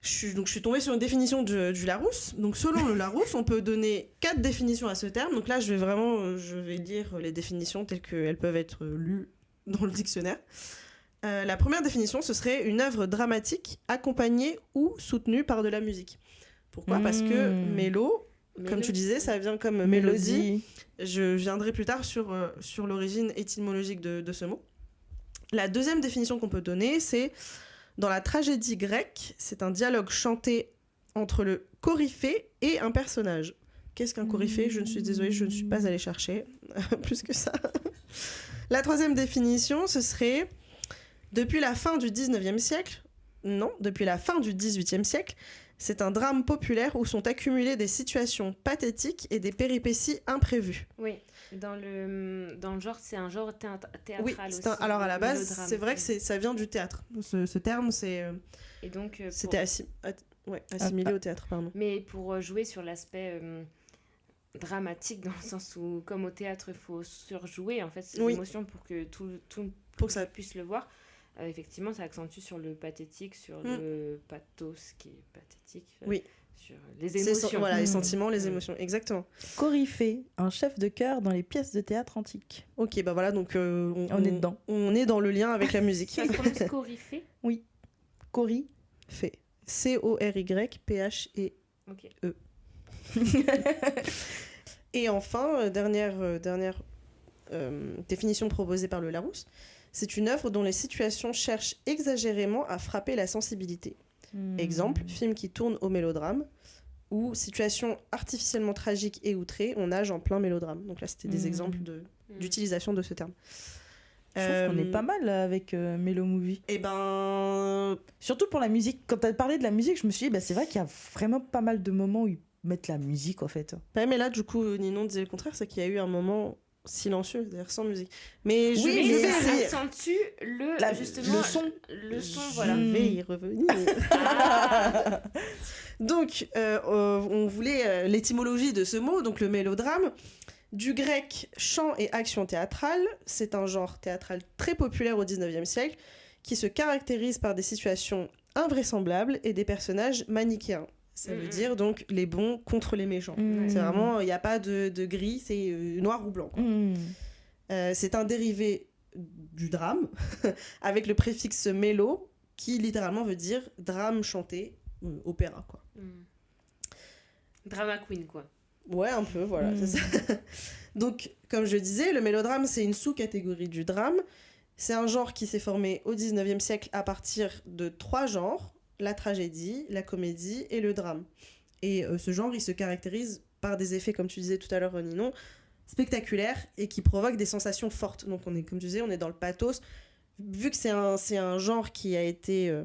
Je suis tombée sur une définition du Larousse. Donc, selon le Larousse, on peut donner 4 définitions à ce terme. Donc là, je vais lire les définitions telles qu'elles peuvent être lues dans le dictionnaire. La première définition, ce serait une œuvre dramatique accompagnée ou soutenue par de la musique. Pourquoi ? Parce que comme tu disais, ça vient comme mélodie. Je viendrai plus tard sur l'origine étymologique de ce mot. La deuxième définition qu'on peut donner, c'est dans la tragédie grecque, c'est un dialogue chanté entre le coryphée et un personnage. Qu'est-ce qu'un coryphée ? Je suis désolée, je ne suis pas allée chercher plus que ça. La troisième définition, ce serait depuis la fin du 19e siècle, non, depuis la fin du 18e siècle, C'est un drame populaire où sont accumulées des situations pathétiques et des péripéties imprévues. Oui, dans le genre, c'est un genre théâtral oui, aussi. Alors à la base, c'est vrai que ça vient du théâtre. Ce terme, et donc, c'était assimilé au théâtre, pardon. Mais pour jouer sur l'aspect dramatique, dans le sens où, comme au théâtre, il faut surjouer en fait ces émotions pour que tout pour que ça puisse le voir. Effectivement, ça accentue sur le pathétique, sur le pathos qui est pathétique. Oui. Sur les émotions. Les sentiments, les émotions, exactement. Coryphée, un chef de chœur dans les pièces de théâtre antiques. Ok, bah voilà, donc on est dedans. On est dans le lien avec la musique. Ça se prononce coryphée ? Oui. Coryphée. C-O-R-Y-P-H-E. Ok. Et enfin, dernière définition proposée par le Larousse, c'est une œuvre dont les situations cherchent exagérément à frapper la sensibilité. Exemple, film qui tourne au mélodrame, ou situation artificiellement tragique et outrée, on nage en plein mélodrame. Donc là, c'était des exemples d'utilisation de ce terme. Je trouve qu'on est pas mal avec Mélo Movie. Et ben... Surtout pour la musique. Quand t'as parlé de la musique, je me suis dit, c'est vrai qu'il y a vraiment pas mal de moments où ils mettent la musique, en fait. Ouais, mais là, du coup, Ninon disait le contraire, c'est qu'il y a eu un moment silencieux, c'est-à-dire sans musique. Mais ça accentue le son, voilà. Je vais y revenir. Donc, on voulait l'étymologie de ce mot, donc le mélodrame. Du grec chant et action théâtrale, c'est un genre théâtral très populaire au XIXe siècle qui se caractérise par des situations invraisemblables et des personnages manichéens. Ça veut dire donc les bons contre les méchants. C'est vraiment, il n'y a pas de gris, c'est noir ou blanc. C'est un dérivé du drame, avec le préfixe mélo, qui littéralement veut dire drame chanté, opéra, quoi. Drama queen, quoi. Ouais, un peu, voilà, c'est ça. Donc, comme je disais, le mélodrame, c'est une sous-catégorie du drame. C'est un genre qui s'est formé au XIXe siècle à partir de 3 genres, la tragédie, la comédie et le drame. Et ce genre, il se caractérise par des effets, comme tu disais tout à l'heure, Ninon, spectaculaires et qui provoquent des sensations fortes. Donc, on est, comme tu disais, on est dans le pathos. Vu que c'est un genre qui a été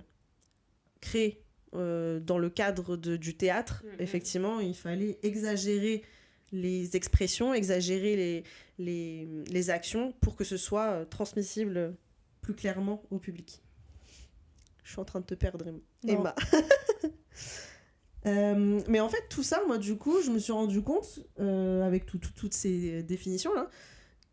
créé dans le cadre du théâtre, effectivement, il fallait exagérer les expressions, exagérer les actions pour que ce soit transmissible plus clairement au public. Je suis en train de te perdre, Emma. Mais en fait, tout ça, moi, du coup, je me suis rendu compte, avec toutes ces définitions-là,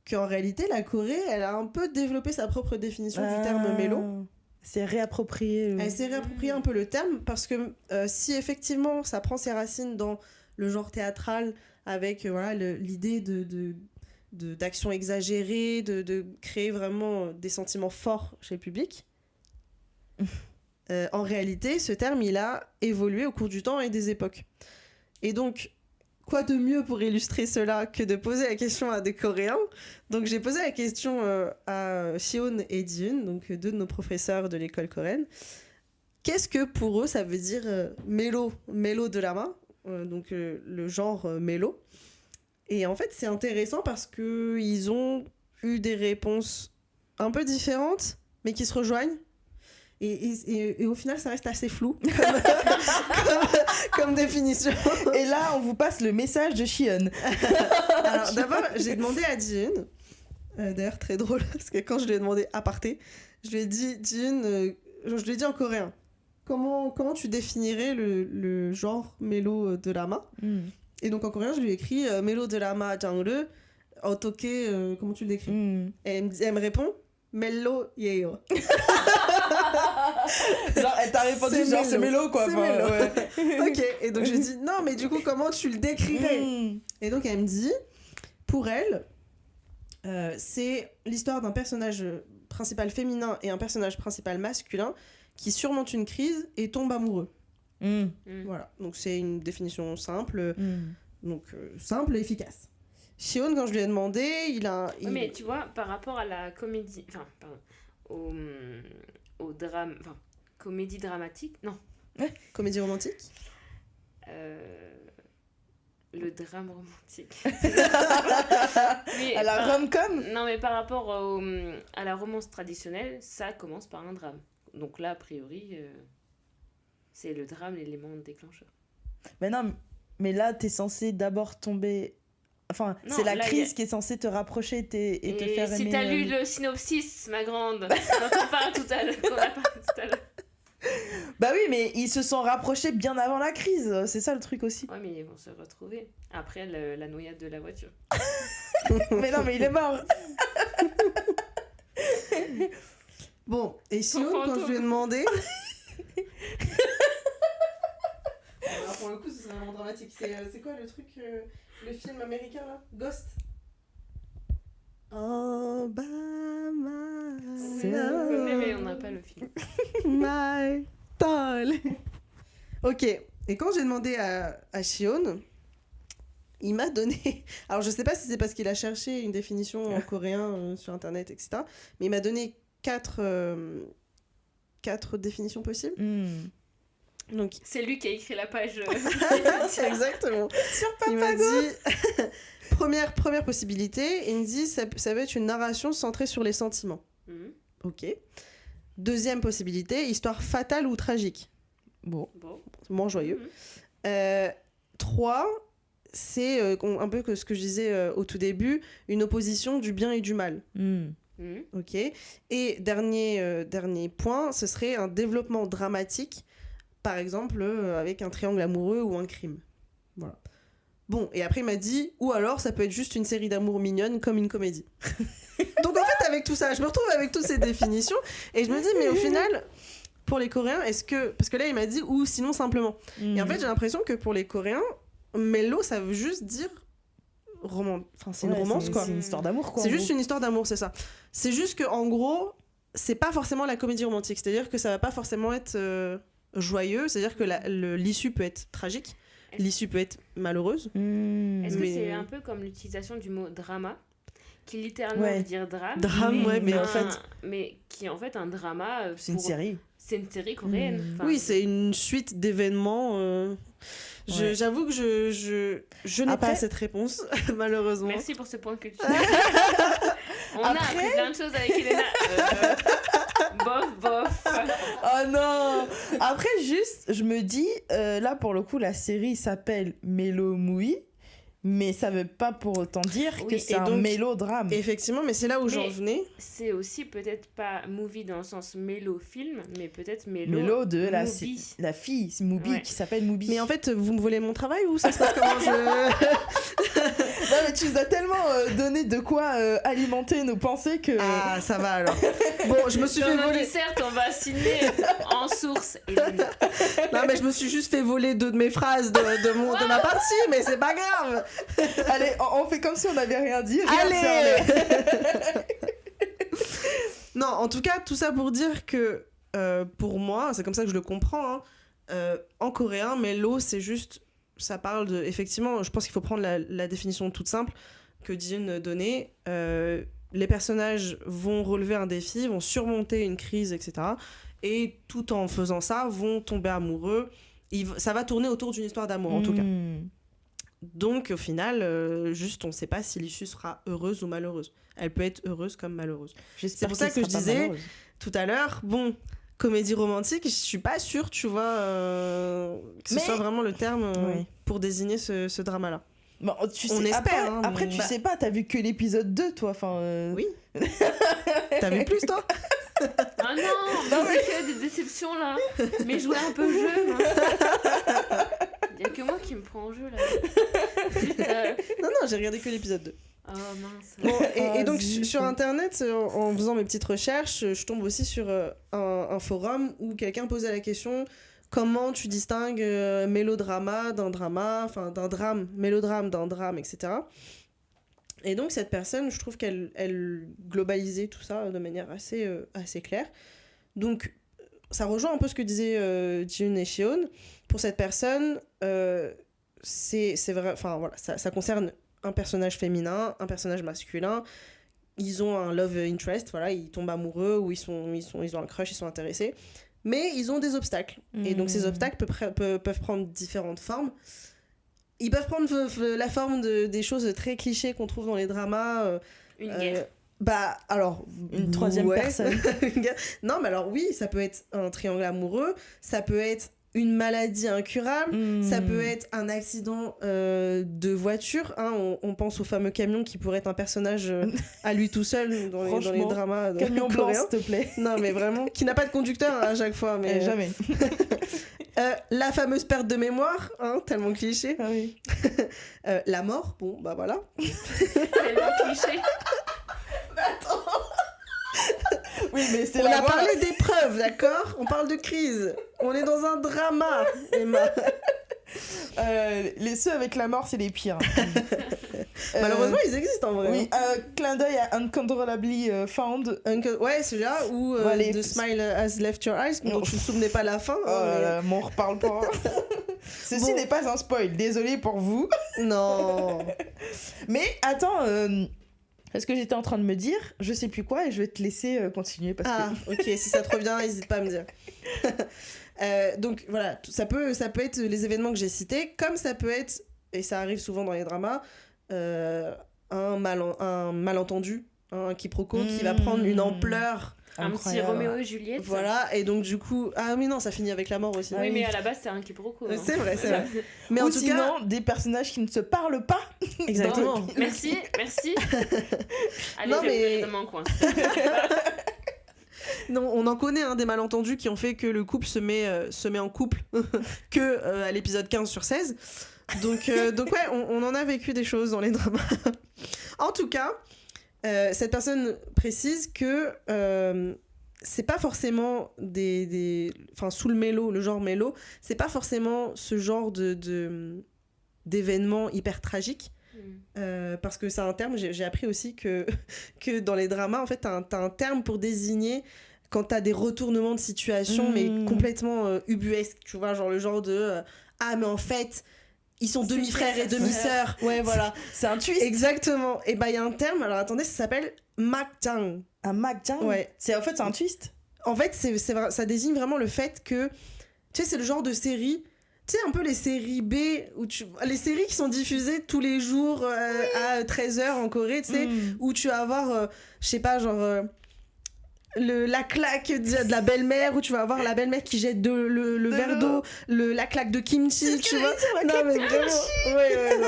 qu'en réalité, la Corée, elle a un peu développé sa propre définition du terme mélo. C'est réapproprié. Elle s'est réapproprié un peu le terme, parce que si effectivement, ça prend ses racines dans le genre théâtral, avec l'idée d'action exagérée, de créer vraiment des sentiments forts chez le public, en réalité, ce terme, il a évolué au cours du temps et des époques. Et donc, quoi de mieux pour illustrer cela que de poser la question à des Coréens ? Donc, j'ai posé la question à Sion et Jin, donc 2 de nos professeurs de l'école coréenne. Qu'est-ce que pour eux, ça veut dire mélo de la main, donc le genre mélo. Et en fait, c'est intéressant parce qu'ils ont eu des réponses un peu différentes, mais qui se rejoignent. Et au final, ça reste assez flou comme définition. Et là, on vous passe le message de Sion. Alors d'abord, j'ai demandé à Jin, d'ailleurs très drôle, parce que quand je lui ai demandé aparté, je lui ai dit, Jin, je lui ai dit en coréen, comment tu définirais le genre mélo de la main ? Et donc en coréen, je lui ai écrit mélo de la main genre, 어떻게, comment tu le décris ? Et elle me répond, Mello yeyo. Genre, elle t'a répondu genre c'est mélo quoi. C'est mélo. Ouais. Ok, et donc je lui ai dit non, mais du coup, comment tu le décrirais ? Et donc elle me dit, pour elle, c'est l'histoire d'un personnage principal féminin et un personnage principal masculin qui surmonte une crise et tombe amoureux. Voilà, donc c'est une définition simple, simple et efficace. Sion, quand je lui ai demandé, Mais tu vois, par rapport à la comédie... Enfin, pardon. Au drame... Enfin, comédie dramatique... Non. Comédie romantique Le drame romantique. À la rom-com ? Non, mais par rapport à la romance traditionnelle, ça commence par un drame. Donc là, a priori... C'est le drame l'élément déclencheur. Mais non, mais là, t'es censé d'abord tomber... Enfin, non, c'est la crise qui est censée te rapprocher et te faire aimer... Si t'as lu le synopsis, ma grande, dont on parle tout à l'heure. Bah oui, mais ils se sont rapprochés bien avant la crise, c'est ça le truc aussi. Ouais, mais ils vont se retrouver après la noyade de la voiture. Mais non, mais il est mort. Bon, et sinon, quand je lui ai demandé... Alors pour le coup, c'est vraiment dramatique. C'est quoi le truc, le film américain là, Ghost? Obama. Mais on n'a pas le film. My darling. Ok, et quand j'ai demandé à Shion, il m'a donné... Alors je sais pas si c'est parce qu'il a cherché une définition en coréen sur internet, etc. Mais il m'a donné 4 définitions possibles. Donc... C'est lui qui a écrit la page. Exactement. Sur Papago. Il m'a dit... première possibilité, il me dit ça va être une narration centrée sur les sentiments. Ok. Deuxième possibilité, histoire fatale ou tragique. Bon. Moins joyeux. 3, c'est un peu ce que je disais au tout début, une opposition du bien et du mal. Ok. Et dernier point, ce serait un développement dramatique, par exemple avec un triangle amoureux ou un crime. Voilà. Bon, et après il m'a dit, ou alors ça peut être juste une série d'amour mignonne comme une comédie. Donc en fait, avec tout ça, je me retrouve avec toutes ces définitions, et je me dis, mais au final, pour les Coréens, est-ce que... Parce que là, il m'a dit, ou sinon simplement. Et en fait, j'ai l'impression que pour les Coréens, mélo, ça veut juste dire... Enfin, c'est une romance, quoi. C'est une histoire d'amour, quoi. C'est juste une histoire d'amour, c'est ça. C'est juste que en gros, c'est pas forcément la comédie romantique. C'est-à-dire que ça va pas forcément être joyeux. C'est-à-dire que l'issue peut être tragique. L'issue peut être malheureuse. Est-ce que c'est un peu comme l'utilisation du mot drama, qui littéralement veut dire drame. Mais en fait... Mais qui est en fait un drama... C'est une série. C'est une série coréenne. Oui, c'est une suite d'événements... J'avoue que je n'ai pas cette réponse, malheureusement. Merci pour ce point que tu On a appris plein de choses avec Elena. Bof. Oh non. Après, juste, je me dis, là, pour le coup, la série s'appelle Mélo Moui, mais ça veut pas pour autant dire que c'est un mélodrame. Effectivement, mais c'est là où j'en venais. C'est aussi peut-être pas movie dans le sens mélo-film, mais peut-être mélo de la fille Moubi, qui s'appelle Moubi. Mais en fait, vous me volez mon travail ou ça se passe comment Non, mais tu nous as tellement donné de quoi alimenter nos pensées que... Ah, ça va alors. Bon, je me suis fait voler... Certes, on va signer en source. Non, mais je me suis juste fait voler 2 de mes phrases de ma partie, mais c'est pas grave. Allez, on fait comme si on n'avait rien dit. Allez. Non, en tout cas, tout ça pour dire que pour moi, c'est comme ça que je le comprends, en coréen, mélo, c'est juste... Ça parle de... Effectivement, je pense qu'il faut prendre la définition toute simple que Jin donnait. Les personnages vont relever un défi, vont surmonter une crise, etc. Et tout en faisant ça, vont tomber amoureux. Ça va tourner autour d'une histoire d'amour, en tout cas. Donc, au final, juste, on ne sait pas si l'issue sera heureuse ou malheureuse. Elle peut être heureuse comme malheureuse. C'est pour ça que je disais tout à l'heure, bon, comédie romantique, je ne suis pas sûre, tu vois, que ce soit vraiment le terme pour désigner ce drama-là. Bon, on espère. Après, tu sais pas, t'as vu que l'épisode 2, toi. Oui. T'as vu plus, toi? Ah non, mais c'est que des déceptions, là. Mais jouer un peu jeu, il y a que moi qui me prends en jeu, là. Non, j'ai regardé que l'épisode 2. Oh mince. Bon, et donc, sur Internet, en faisant mes petites recherches, je tombe aussi sur un forum où quelqu'un posait la question... Comment tu distingues mélodrama d'un drama, enfin d'un drame, mélodrame d'un drame, etc. Et donc cette personne, je trouve qu'elle globalisait tout ça de manière assez claire. Donc ça rejoint un peu ce que disaient Jin et Shion. Pour cette personne, c'est vrai, enfin voilà, ça concerne un personnage féminin, un personnage masculin. Ils ont un love interest, voilà, ils tombent amoureux ou ils ont un crush, ils sont intéressés. Mais ils ont des obstacles. Et donc ces obstacles peuvent prendre différentes formes. Ils peuvent prendre la forme des choses très clichés qu'on trouve dans les dramas. Une guerre. Alors... Une troisième personne. Non, mais alors oui, ça peut être un triangle amoureux. Ça peut être une maladie incurable, ça peut être un accident de voiture, hein, on pense au fameux camion qui pourrait être un personnage à lui tout seul dans les dramas camion blanc s'il te plaît. Non mais vraiment, qui n'a pas de conducteur à chaque fois. Mais... jamais. La fameuse perte de mémoire, hein, tellement cliché. Ah oui. La mort, bon bah voilà. Tellement cliché. Attends. Oui, mais c'est on a parlé d'épreuves, d'accord? On parle de crise. On est dans un drama, Emma. Ceux avec la mort, c'est les pires. Malheureusement, ils existent en vrai. Oui, clin d'œil à Uncontrollably Found. Ouais, celui-là où The Smile Has Left Your Eyes, dont tu ne souvenais pas la fin. On reparle pas. Ceci n'est pas un spoil, désolé pour vous. Non. Mais attends, parce que j'étais en train de me dire, je sais plus quoi, et je vais te laisser continuer. Ok, si ça te revient, n'hésite pas à me dire. Donc voilà, ça peut être les événements que j'ai cités, comme ça peut être, et ça arrive souvent dans les dramas, un malentendu, un quiproquo qui va prendre une ampleur. Un petit Roméo et Juliette. Voilà, et donc du coup... Ah mais non, ça finit avec la mort aussi. Oui, mais à la base, c'est un quiproquo. Hein. C'est vrai. Mais ou en tout sinon, cas... des personnages qui ne se parlent pas. Exactement. Merci. Allez, non, je vais dans mon coin. Non, on en connaît des malentendus qui ont fait que le couple se met en couple que à l'épisode 15 sur 16. Donc ouais, on en a vécu des choses dans les dramas. En tout cas, cette personne précise que c'est pas forcément sous le mélo, le genre mélo, c'est pas forcément ce genre d'événements hyper tragiques. Parce que c'est un terme, j'ai appris aussi que dans les dramas, en fait, t'as un terme pour désigner quand t'as des retournements de situation, mais complètement ubuesques, tu vois, genre le genre de ah, mais en fait, ils sont demi-frères et demi-sœurs. Ouais, voilà. C'est un twist. Exactement. Et bah, il y a un terme, alors attendez, ça s'appelle makjang. Un makjang. Ouais. En fait, c'est un twist. En fait, ça désigne vraiment le fait que, tu sais, c'est le genre de série. Tu sais, un peu les séries B, les séries qui sont diffusées tous les jours à 13h en Corée, tu sais, où tu vas avoir, je sais pas, genre, la claque de la belle-mère, où tu vas avoir la belle-mère qui jette le verre d'eau, la claque de kimchi, tu vois. Non, mais vraiment. Ouais.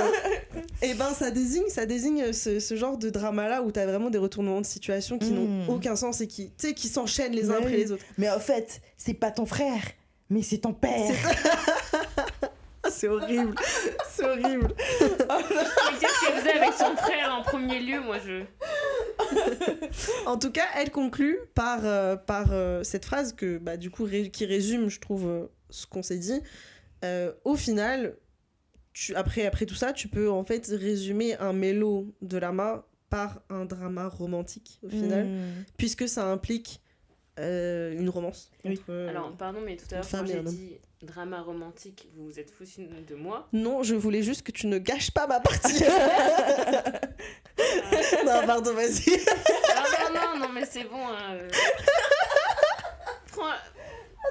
Et ben, ça désigne ce genre de drama-là où t'as vraiment des retournements de situation qui n'ont aucun sens et qui s'enchaînent les uns après les autres. Mais en fait, c'est pas ton frère. Mais c'est ton père. C'est horrible. C'est horrible. Mais qu'est-ce qu'elle faisait avec son frère en premier lieu, moi je... En tout cas, elle conclut par cette phrase que, bah, du coup, qui résume, je trouve, ce qu'on s'est dit. Au final, après tout ça, tu peux en fait résumer un mélodrama par un drama romantique, au final, puisque ça implique une romance. Oui. Alors, pardon, mais tout à l'heure, quand j'ai dit drama romantique, vous vous êtes foutu de moi? Non, je voulais juste que tu ne gâches pas ma partie. Non, pardon, vas-y. Non, mais c'est bon.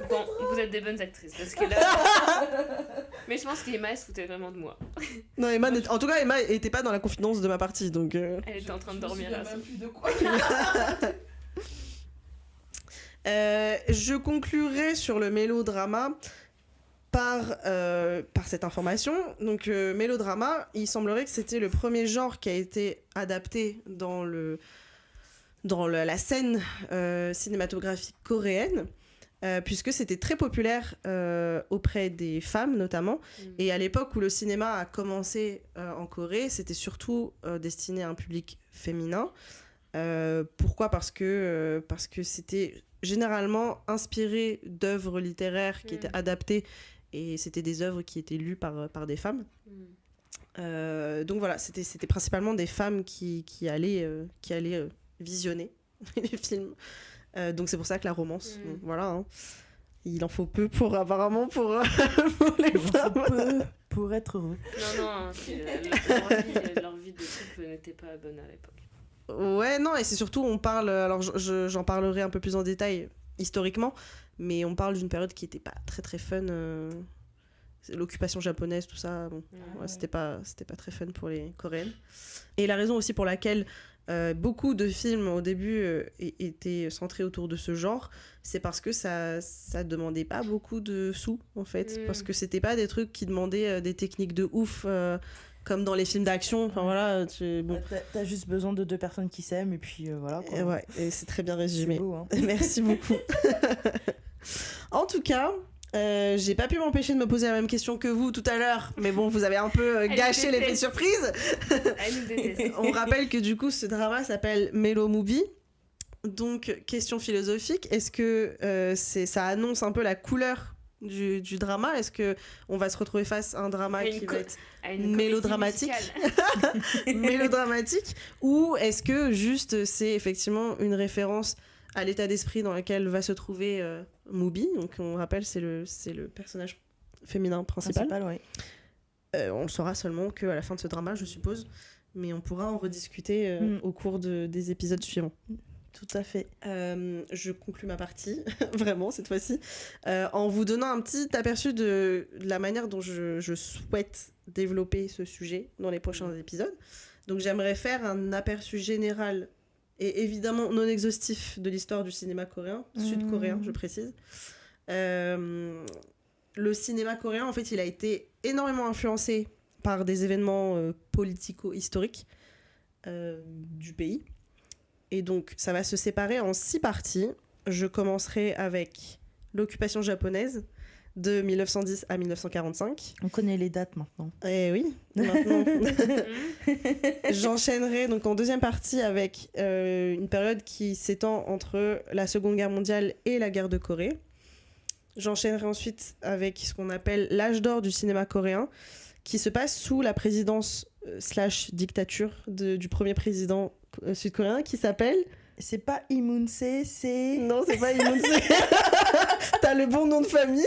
Bon, vous êtes des bonnes actrices, parce que là... Mais je pense qu'Emma, elle se foutait vraiment de moi. Non, en tout cas, Emma était pas dans la confidence de ma partie, donc... Elle était en train de dormir là. De quoi. Je conclurai sur le mélodrama par cette information. Donc, mélodrama, il semblerait que c'était le premier genre qui a été adapté dans la scène cinématographique coréenne, puisque c'était très populaire auprès des femmes notamment. Et à l'époque où le cinéma a commencé en Corée, c'était surtout destiné à un public féminin. Pourquoi ? Parce que c'était généralement inspiré d'œuvres littéraires qui étaient adaptées, et c'était des œuvres qui étaient lues par des femmes. Donc voilà, c'était principalement des femmes qui allaient visionner les films. Donc c'est pour ça que la romance, bon, voilà, hein. Il en faut peu apparemment pour les femmes. Pour être heureux. Non, leur vie de couple n'était pas bonne à l'époque. Ouais, non, et c'est surtout, on parle, alors j'en parlerai un peu plus en détail historiquement, mais on parle d'une période qui était pas très très fun l'occupation japonaise, tout ça, bon, c'était pas très fun pour les Coréennes. Et la raison aussi pour laquelle beaucoup de films au début étaient centrés autour de ce genre, c'est parce que ça demandait pas beaucoup de sous en fait, parce que c'était pas des trucs qui demandaient des techniques de ouf comme dans les films d'action. Enfin voilà, t'as juste besoin de 2 personnes qui s'aiment et puis voilà quoi. Et c'est très bien résumé. C'est beau, hein. Merci beaucoup. En tout cas, j'ai pas pu m'empêcher de me poser la même question que vous tout à l'heure, mais bon, vous avez un peu gâché l'effet de surprise. On rappelle que du coup, ce drama s'appelle Mellow Movie. Donc, question philosophique, est-ce que ça annonce un peu la couleur du drama? Est-ce qu'on va se retrouver face à un drama qui va être mélodramatique mélodramatique, ou est-ce que juste c'est effectivement une référence à l'état d'esprit dans lequel va se trouver Mubi? Donc on rappelle, c'est le personnage féminin principal. Ouais. On le saura seulement qu'à la fin de ce drama, je suppose, mais on pourra en rediscuter au cours des épisodes suivants. Tout à fait. Je conclue ma partie, vraiment, cette fois-ci, en vous donnant un petit aperçu de la manière dont je souhaite développer ce sujet dans les prochains épisodes. Donc j'aimerais faire un aperçu général et évidemment non exhaustif de l'histoire du cinéma coréen, sud-coréen, je précise. Le cinéma coréen, en fait, il a été énormément influencé par des événements politico-historiques du pays. Et donc, ça va se séparer en 6 parties. Je commencerai avec l'occupation japonaise de 1910 à 1945. On connaît les dates maintenant. Eh oui, maintenant. J'enchaînerai donc en deuxième partie avec une période qui s'étend entre la Seconde Guerre mondiale et la guerre de Corée. J'enchaînerai ensuite avec ce qu'on appelle l'âge d'or du cinéma coréen, qui se passe sous la présidence / dictature du premier président sud-coréen qui s'appelle... C'est pas Lee Moon-se, c'est... Non, c'est pas Lee Moon-se. T'as le bon nom de famille.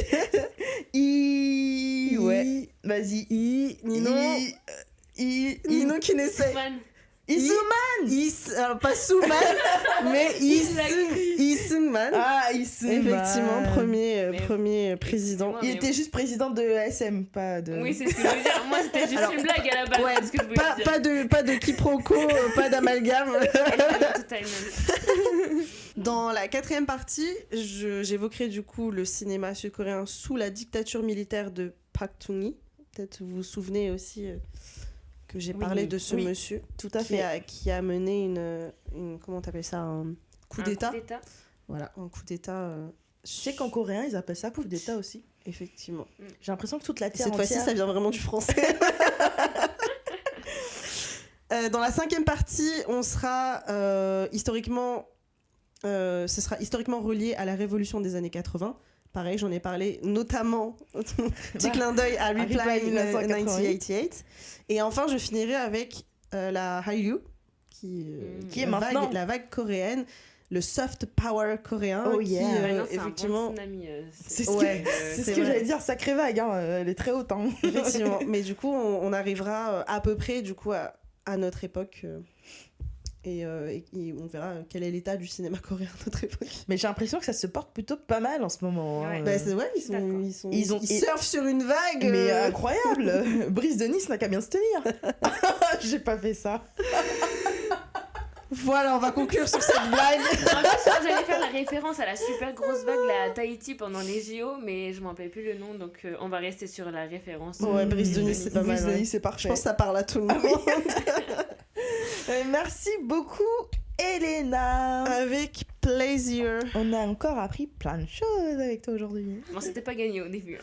Ouais. Vas-y. Nino Kinese. Isuman. Pas Souman, mais Isuman. Ah, Isuman. Effectivement, premier président. Il était juste président de SM, pas de... Oui, c'est ce que je veux dire. Moi, c'était juste une blague à la base. Ouais, ce que je voulais dire. Pas de quiproquo, pas d'amalgame. Dans la 4e partie, j'évoquerai du coup le cinéma sud-coréen sous la dictature militaire de Park Chung-hee. Peut-être vous vous souvenez aussi... que j'ai parlé de ce monsieur tout à fait. Qui a mené une comment t'appelles ça, un coup d'état. Voilà, un coup d'état. Je sais qu'en coréen ils appellent ça coup d'état aussi. Effectivement. J'ai l'impression que toute la terre cette fois-ci ça vient vraiment du français. Dans la 5e partie, on sera historiquement, ce sera historiquement relié à la révolution des années 80. Pareil, j'en ai parlé notamment, petit clin d'œil à Reply 1988. Et enfin, je finirai avec la Hallyu, qui est maintenant la vague coréenne, le soft power coréen. Oh yeah. Non, effectivement. C'est ce que j'allais dire, sacrée vague, hein. Elle est très haute. Hein. Effectivement. Mais du coup, on arrivera à peu près du coup, à notre époque. Et on verra quel est l'état du cinéma coréen à notre époque. Mais j'ai l'impression que ça se porte plutôt pas mal en ce moment. Ouais. Ils surfent sur une vague. Mais incroyable. Brice de Nice n'a qu'à bien se tenir. J'ai pas fait ça. Voilà, on va conclure sur cette blague. En plus, j'allais faire la référence à la super grosse vague à Tahiti pendant les JO, mais je m'en rappelle plus le nom, donc on va rester sur la référence. Ouais, Brice de Nice, c'est pas mal. Brice de Nice, c'est parfait. Je pense que ça parle à tout le monde. Merci beaucoup, Elena. Avec plaisir. On a encore appris plein de choses avec toi aujourd'hui. Bon, c'était pas gagné au début.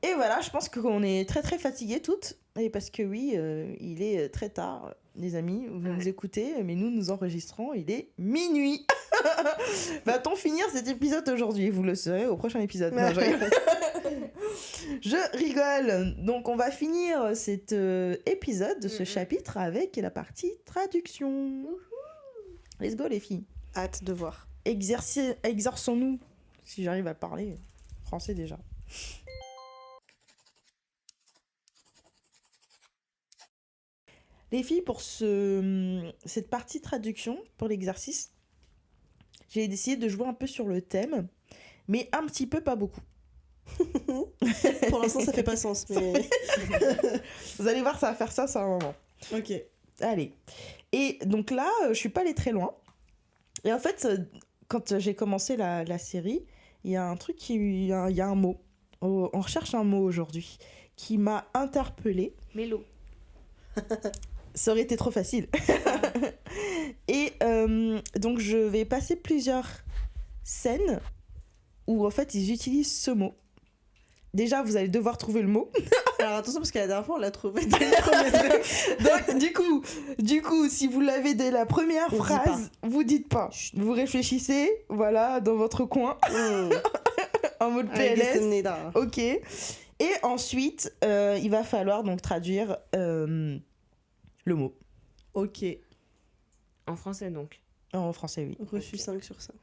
Et voilà, je pense qu'on est très très fatiguées toutes. Et parce que oui, il est très tard, les amis. Vous nous écoutez, mais nous enregistrons, il est minuit. Va-t-on finir cet épisode aujourd'hui? Vous le saurez au prochain épisode. Non, je rigole. Donc on va finir cet épisode, ce chapitre, avec la partie traduction. Let's go les filles. Hâte de voir. Exerçons-nous, si j'arrive à parler français déjà. Les filles, pour cette partie traduction, pour l'exercice, j'ai décidé de jouer un peu sur le thème, mais un petit peu, pas beaucoup. Pour l'instant, ça fait pas sens, mais... Vous allez voir, ça va faire ça à un moment. Ok. Allez. Et donc là, je suis pas allée très loin. Et en fait, quand j'ai commencé la série, il y a un truc, il y a un mot. On recherche un mot aujourd'hui qui m'a interpellée. Mélo. Ça aurait été trop facile. Et donc, je vais passer plusieurs scènes où, en fait, ils utilisent ce mot. Déjà, vous allez devoir trouver le mot. Alors, attention, parce que la dernière fois, on l'a trouvé. Donc, du coup, si vous l'avez dès la première phrase, vous dites pas. Vous réfléchissez, voilà, dans votre coin. En mode PLS. Ok. Et ensuite, il va falloir donc traduire le mot. Ok. En français, donc. En français, oui. Reçu 5 sur 5.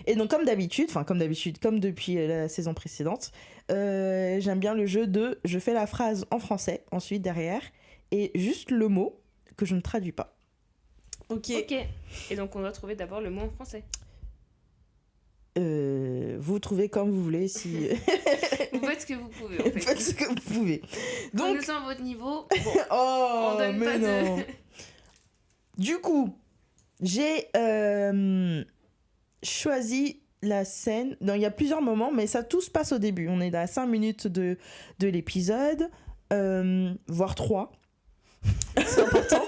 Et donc, comme depuis la saison précédente, j'aime bien le jeu de je fais la phrase en français, ensuite derrière, et juste le mot que je ne traduis pas. Ok. Et donc, on doit trouver d'abord le mot en français. Vous trouvez comme vous voulez. Si... Vous faites ce que vous pouvez, en fait. Faites ce que vous pouvez. Donc, Donc... nous sommes à votre niveau. Bon, oh, on donne mais pas non. de... Du coup, j'ai choisi la scène. Non, il y a plusieurs moments, mais ça tout se passe au début. On est à 5 minutes de l'épisode, voire 3. C'est important.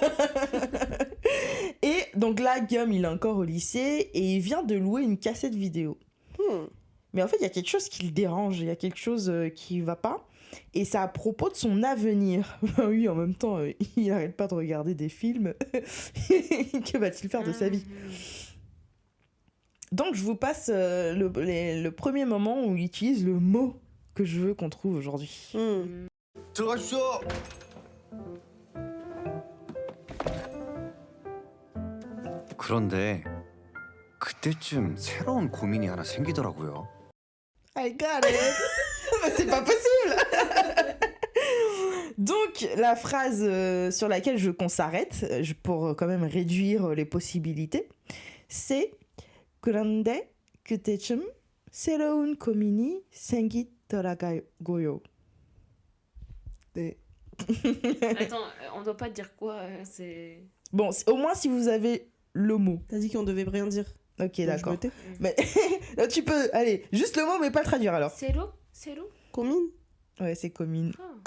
Et donc là, Guillaume, il est encore au lycée et il vient de louer une cassette vidéo. Mais en fait, il y a quelque chose qui le dérange, il y a quelque chose qui va pas. Et c'est à propos de son avenir. Oui, en même temps, il n'arrête pas de regarder des films. Que va-t-il faire de sa vie ? Donc, je vous passe le premier moment où il utilise le mot que je veux qu'on trouve aujourd'hui. 들어가십시오. 그런데 그때쯤 새로운 고민이 하나 생기더라고요. I got it. Mais c'est pas possible. Donc, la phrase sur laquelle je veux qu'on s'arrête, pour quand même réduire les possibilités, c'est 그런데 그때쯤 새로운 고민이 생기더라고요. 네. Attends, on doit pas dire quoi, c'est... Bon, au moins si vous avez le mot. T'as dit qu'on devait rien dire. Ok, d'accord. Mais tu peux, allez, juste le mot, mais pas le traduire alors. Sélo Comine. Ouais, c'est commune. Oh.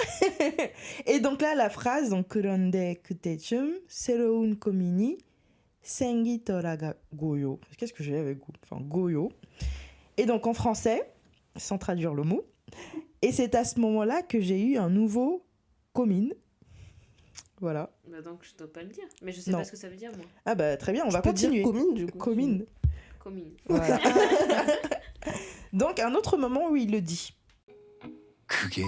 Et donc là, la phrase, donc 그런데 그때쯤 새로운 고민이 생기더라고요. Qu'est-ce que j'ai avec go? Enfin, goyo. Et donc en français, sans traduire le mot. Et c'est à ce moment-là que j'ai eu un nouveau comine. Voilà. Bah donc je dois pas le dire. Mais je sais Non. pas ce que ça veut dire, moi. Ah bah très bien, on va continuer. Dire comine, du coup. Comine. Comine. Voilà. Donc un autre moment où il le dit. 그게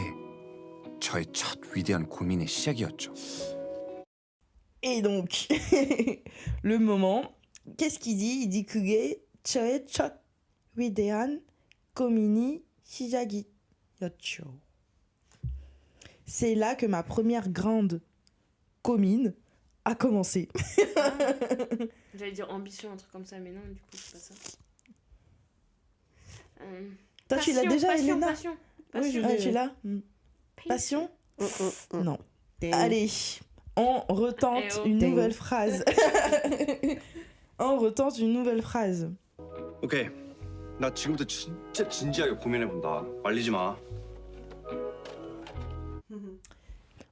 저의 첫 위대한 고민의 시작이었죠. Et donc, le moment, qu'est-ce qu'il dit? Il dit 그게 저의 첫 위대한 고민이 시작이었죠. C'est là que ma première grande comine a commencé. J'allais dire ambition, un truc comme ça, mais non, du coup, c'est pas ça. Toi, tu l'as déjà, Elena? Passion. Oui, tu l'as. Passion? Non. Allez, on retente une nouvelle phrase. On retente une nouvelle phrase. 오케이. 나 지금부터 진짜 진지하게 고민해본다. 말리지 마.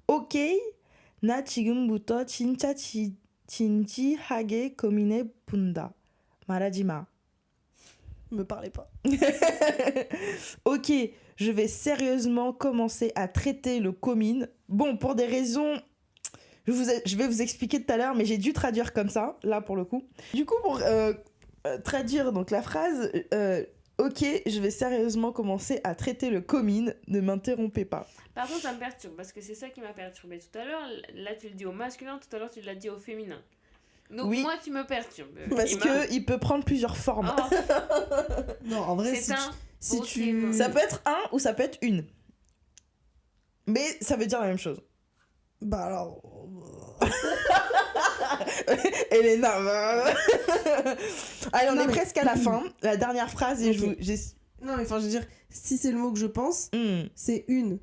Ok, 나 지금부터 진짜 진지하게 고민해 본다. 말하지 마. Me parlez pas. Ok, je vais sérieusement commencer à traiter le comine. Bon, pour des raisons... Je vais vous expliquer tout à l'heure, mais j'ai dû traduire comme ça, là pour le coup. Du coup, pour traduire donc la phrase... Ok, je vais sérieusement commencer à traiter le comine, ne m'interrompez pas. Par contre, ça me perturbe, parce que c'est ça qui m'a perturbé tout à l'heure. Là, tu le dis au masculin, tout à l'heure, tu l'as dit au féminin. Donc, oui. moi, tu me perturbes. Parce qu'il peut prendre plusieurs formes. Oh. Non, en vrai, si tu... Ça peut être un ou ça peut être une. Mais ça veut dire la même chose. Bah alors... Elena. Allez, on est presque à la fin. La dernière phrase, et Non, mais enfin, je veux dire, si c'est le mot que je pense, c'est une.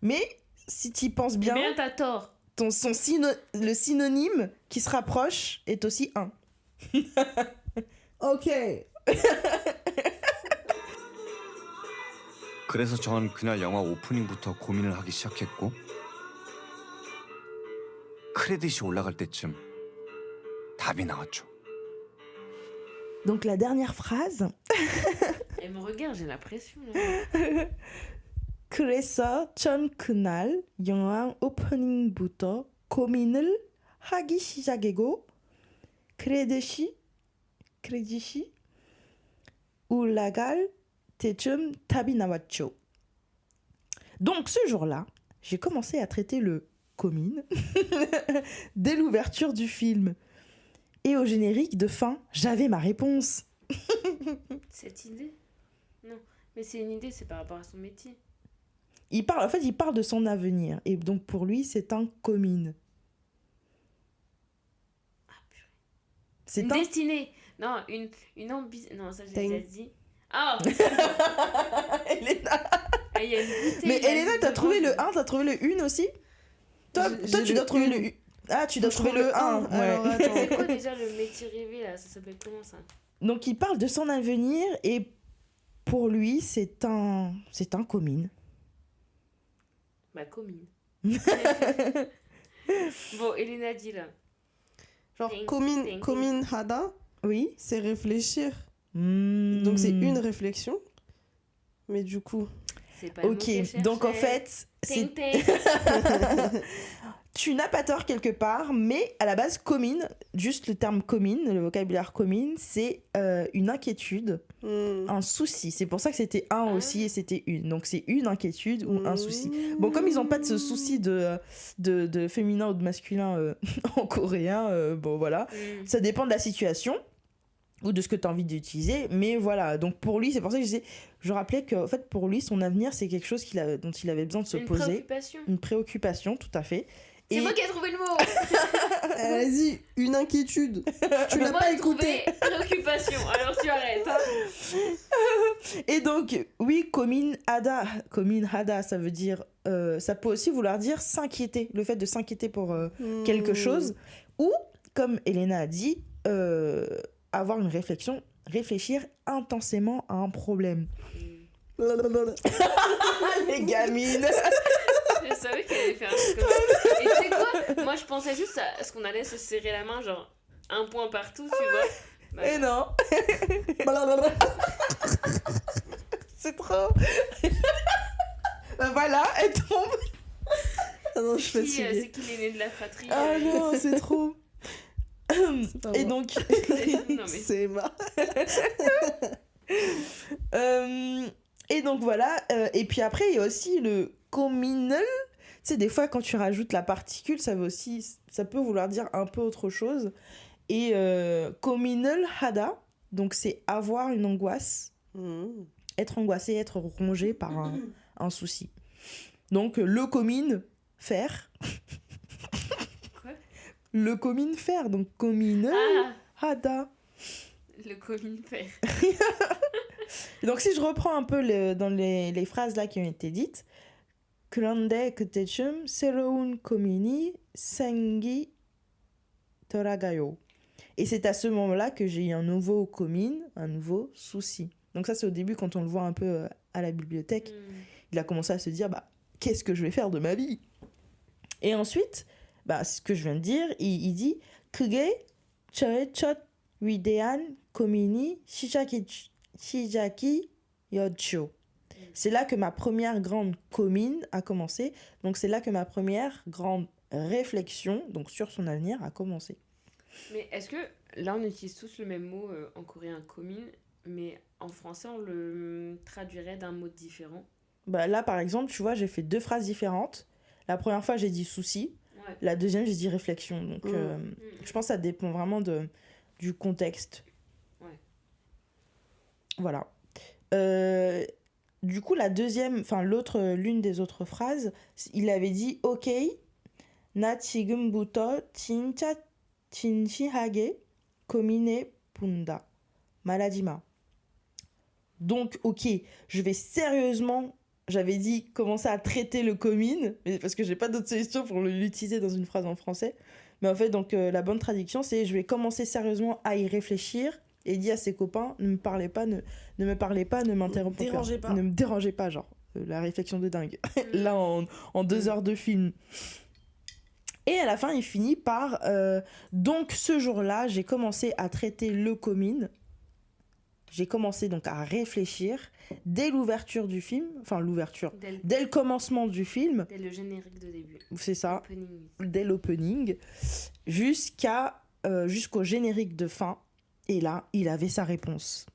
Mais si tu y penses bien, eh bien t'as tort. Le synonyme qui se rapproche est aussi un. Ok. 그래서 전 그날 영화 오프닝부터 고민을 하기 시작했고 크레딧이 올라갈 때쯤 답이 나왔죠. Donc la dernière phrase. Elle me regarde, j'ai la pression. 그래서 전 그날 영화 오프닝부터 고민을 하기 시작했고 크레딧이 올라갈 때쯤 답이 나왔죠. Donc ce jour-là, j'ai commencé à traiter le comine dès l'ouverture du film. Et au générique de fin, j'avais ma réponse. Cette idée? Non, mais c'est une idée, c'est par rapport à son métier. Il parle de son avenir. Et donc pour lui, c'est un comine. Ah purée. Une destinée. Non, une ambition. Non, ça j'ai déjà dit. Ah Elena. Ah, y a une bouteille, mais Elena, t'as trouvé le 1, t'as trouvé le 1 aussi? Toi tu dois trouver le 1. Ah, tu dois trouver le 1. Ouais. Alors, attends. C'est quoi déjà le métier rêvé là? Ça s'appelle comment ça? Donc il parle de son avenir et pour lui, c'est un comine. Bah, comine. Bon, Elena dit là. Genre, comine hada, oui, c'est réfléchir. Donc c'est une réflexion. Mais du coup... C'est pas le mot que donc en fait... Tu n'as pas tort quelque part, mais à la base, comine, juste le terme comine, le vocabulaire comine, c'est une inquiétude, un souci. C'est pour ça que c'était un aussi et c'était une. Donc c'est une inquiétude ou un souci. Bon, comme ils n'ont pas de ce souci de féminin ou de masculin en coréen, bon voilà, ça dépend de la situation ou de ce que tu as envie d'utiliser, mais voilà. Donc pour lui, c'est pour ça que je rappelais que en fait, pour lui, son avenir, c'est quelque chose dont il avait besoin de se poser. Une préoccupation, tout à fait. C'est moi qui ai trouvé le mot. Vas-y, une inquiétude. Tu l'as pas écouté. Préoccupation. Alors tu arrêtes. Hein. Et donc, oui, comine hada, ça veut dire, ça peut aussi vouloir dire s'inquiéter, le fait de s'inquiéter pour quelque chose, ou comme Elena a dit, avoir une réflexion, réfléchir intensément à un problème. Les gamines. Je savais qu'elle allait faire un truc comme ça. Et tu sais quoi? Moi, je pensais juste à ce qu'on allait se serrer la main, genre un point partout, tu vois. Bah, et non. C'est trop. Voilà, elle tombe. Ah non, je suis fatiguée. C'est qui l'aîné de la fratrie? Ah non, c'est trop. Et moi. donc... Non, mais... C'est Emma. Et donc voilà, et puis après il y a aussi le communal. Tu sais, des fois quand tu rajoutes la particule, ça peut vouloir dire un peu autre chose. Et communal hada, donc c'est avoir une angoisse, être angoissé, être rongé par un souci. Donc le comine, faire. Quoi? Le comine, faire, donc communal hada. Le comine faire. Donc si je reprends un peu dans les phrases là qui ont été dites, 그런데 그때쯤 새로운 고민이 생기더라고요. Et c'est à ce moment-là que j'ai eu un nouveau comine, un nouveau souci. Donc ça c'est au début quand on le voit un peu à la bibliothèque. Il a commencé à se dire qu'est-ce que je vais faire de ma vie? Et ensuite, ce que je viens de dire, il dit 그게 저의 첫 위대한 고민이 시작이었죠. C'est là que ma première grande comine a commencé. Donc c'est là que ma première grande réflexion donc sur son avenir a commencé. Mais est-ce que là on utilise tous le même mot en coréen comine, mais en français on le traduirait d'un mot différent? Là par exemple, tu vois, j'ai fait 2 phrases différentes. La première fois j'ai dit souci, la deuxième j'ai dit réflexion. Donc je pense que ça dépend vraiment du contexte. Voilà. Du coup, l'une des autres phrases, il avait dit OK, 나 지금부터 진짜 진지하게 고민해 본다. 말하지 마. Donc, ok, je vais sérieusement, j'avais dit, commencer à traiter le commune, parce que j'ai pas d'autre solution pour l'utiliser dans une phrase en français. Mais en fait, donc, la bonne traduction, c'est je vais commencer sérieusement à y réfléchir et dire à ses copains, ne me parlez pas, ne me parlez pas, ne m'interrompez pas. Ne me dérangez pas, genre, la réflexion de dingue. Là, en 2 heures de film. Et à la fin, il finit par... donc, ce jour-là, j'ai commencé à traiter le commune. J'ai commencé donc à réfléchir dès l'ouverture du film, enfin l'ouverture, dès le commencement du film. Dès le générique de début. C'est ça, Opening. dès l'opening, jusqu'au générique de fin. Et là, il avait sa réponse.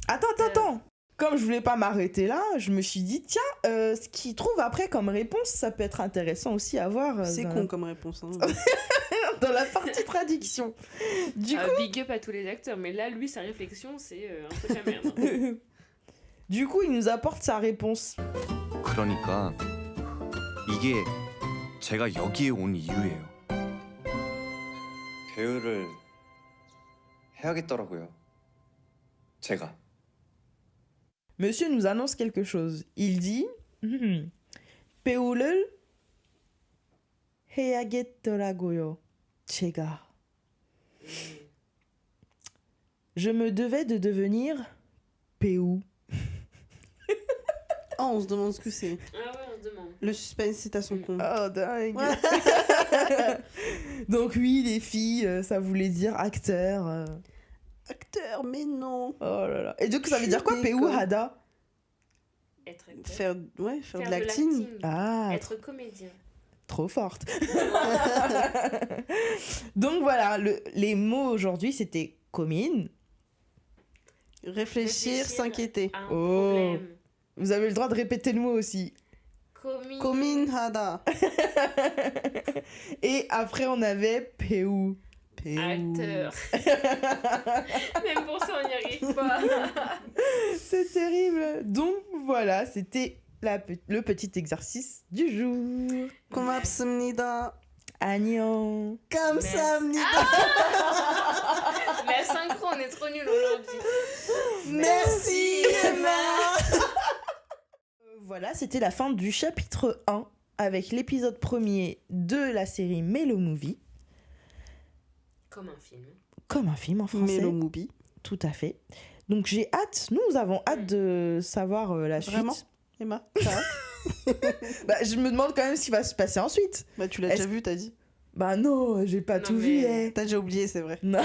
Attends. Comme je voulais pas m'arrêter là, je me suis dit, tiens, ce qu'il trouve après comme réponse, ça peut être intéressant aussi à voir. C'est con comme réponse. Hein. Dans la partie traduction. Du coup... Big up à tous les acteurs, mais là, lui, sa réflexion, c'est un peu de la merde. Hein. Du coup, il nous apporte sa réponse. 그러니까 이게 제가 여기에 온 이유예요. 배우를 해야겠더라고요. 제가. Monsieur nous annonce quelque chose. Il dit 배우를 해야겠더라고요. 제가. Je me devais de devenir 배우. Oh, on se demande ce que c'est. Ah ouais, on se demande. Le suspense, c'est à son compte. Oh, dingue. Donc oui, les filles, ça voulait dire acteur. Acteur, mais non. Oh là là. Et donc ça veut dire quoi, Péou Hada? Être acteur. Faire de l'acting. Ah, être comédien. trop forte. Donc voilà, les mots aujourd'hui, c'était commune. Réfléchir, s'inquiéter. À un Oh. problème. Vous avez le droit de répéter le mot aussi. Commune Hada. Et après, on avait Péou. Acteur. Même pour ça, on n'y arrive pas. C'est terrible. Donc voilà, c'était le petit exercice du jour. 고맙습니다. Agnon. 감사합니다. La synchro, on est trop nuls aujourd'hui. Merci Emma. Voilà, c'était la fin du chapitre 1 avec l'épisode 1er de la série Mellow Movie. Comme un film. Comme un film en français. Mellow Movie. Tout à fait. Donc nous avons hâte de savoir la Vraiment suite. Emma, Bah, je me demande quand même ce qui va se passer ensuite. bah tu l'as déjà vu, t'as dit. Bah non, j'ai pas Non, tout mais- vu. Eh. T'as déjà oublié, c'est vrai. Non.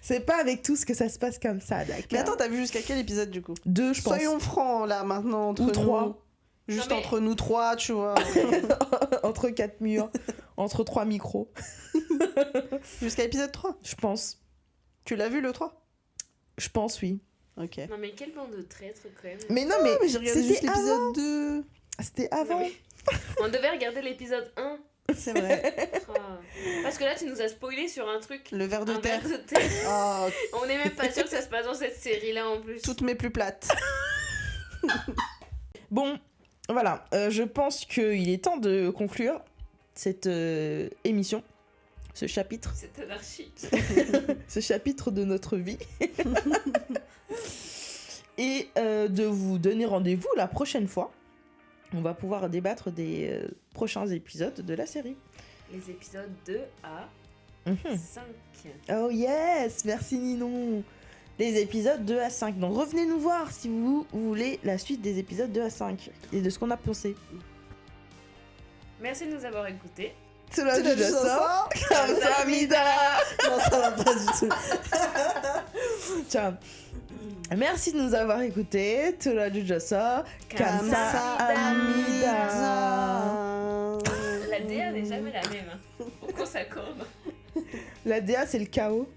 C'est pas avec tous que ça se passe comme ça, d'accord. Mais attends, t'as vu jusqu'à quel épisode du coup? 2, je pense. Soyons francs là maintenant entre Ou nous. 3. Juste Non, mais- entre nous 3, tu vois. Entre 4 murs, entre 3 micros. Jusqu'à épisode 3. Je pense. Tu l'as vu le 3? Je pense, oui. Ok. Non, mais quel bande de traîtres quand même. Mais non, mais, J'ai regardé juste c'était avant. l'épisode 2. C'était Non, avant. mais- On devait regarder l'épisode 1. C'est vrai. Ah. Parce que là, tu nous as spoilé sur un truc. Le ver de Un terre. ver de terre. Oh, On n'est même pas sûr que ça se passe dans cette série-là en plus. toutes mes plus plates. Bon, voilà. Je pense qu'il est temps de conclure cette émission, ce chapitre. C'est anarchique. Ce chapitre de notre vie. Et de vous donner rendez-vous la prochaine fois. On va pouvoir débattre des prochains épisodes de la série. Les épisodes 2 à Mhm. 5. Oh yes, merci Ninon. Les épisodes 2 à 5. Donc revenez nous voir si vous voulez la suite des épisodes 2 à 5 et de ce qu'on a pensé. Merci de nous avoir écoutés. C'est là Tu l'as ça Kamsahamnida. Non, ça va pas du tout. Ciao. Merci de nous avoir écoutés. Kamsahamnida. La DA n'est jamais la même. Hein. Faut qu'on s'accorde. La DA, c'est le chaos.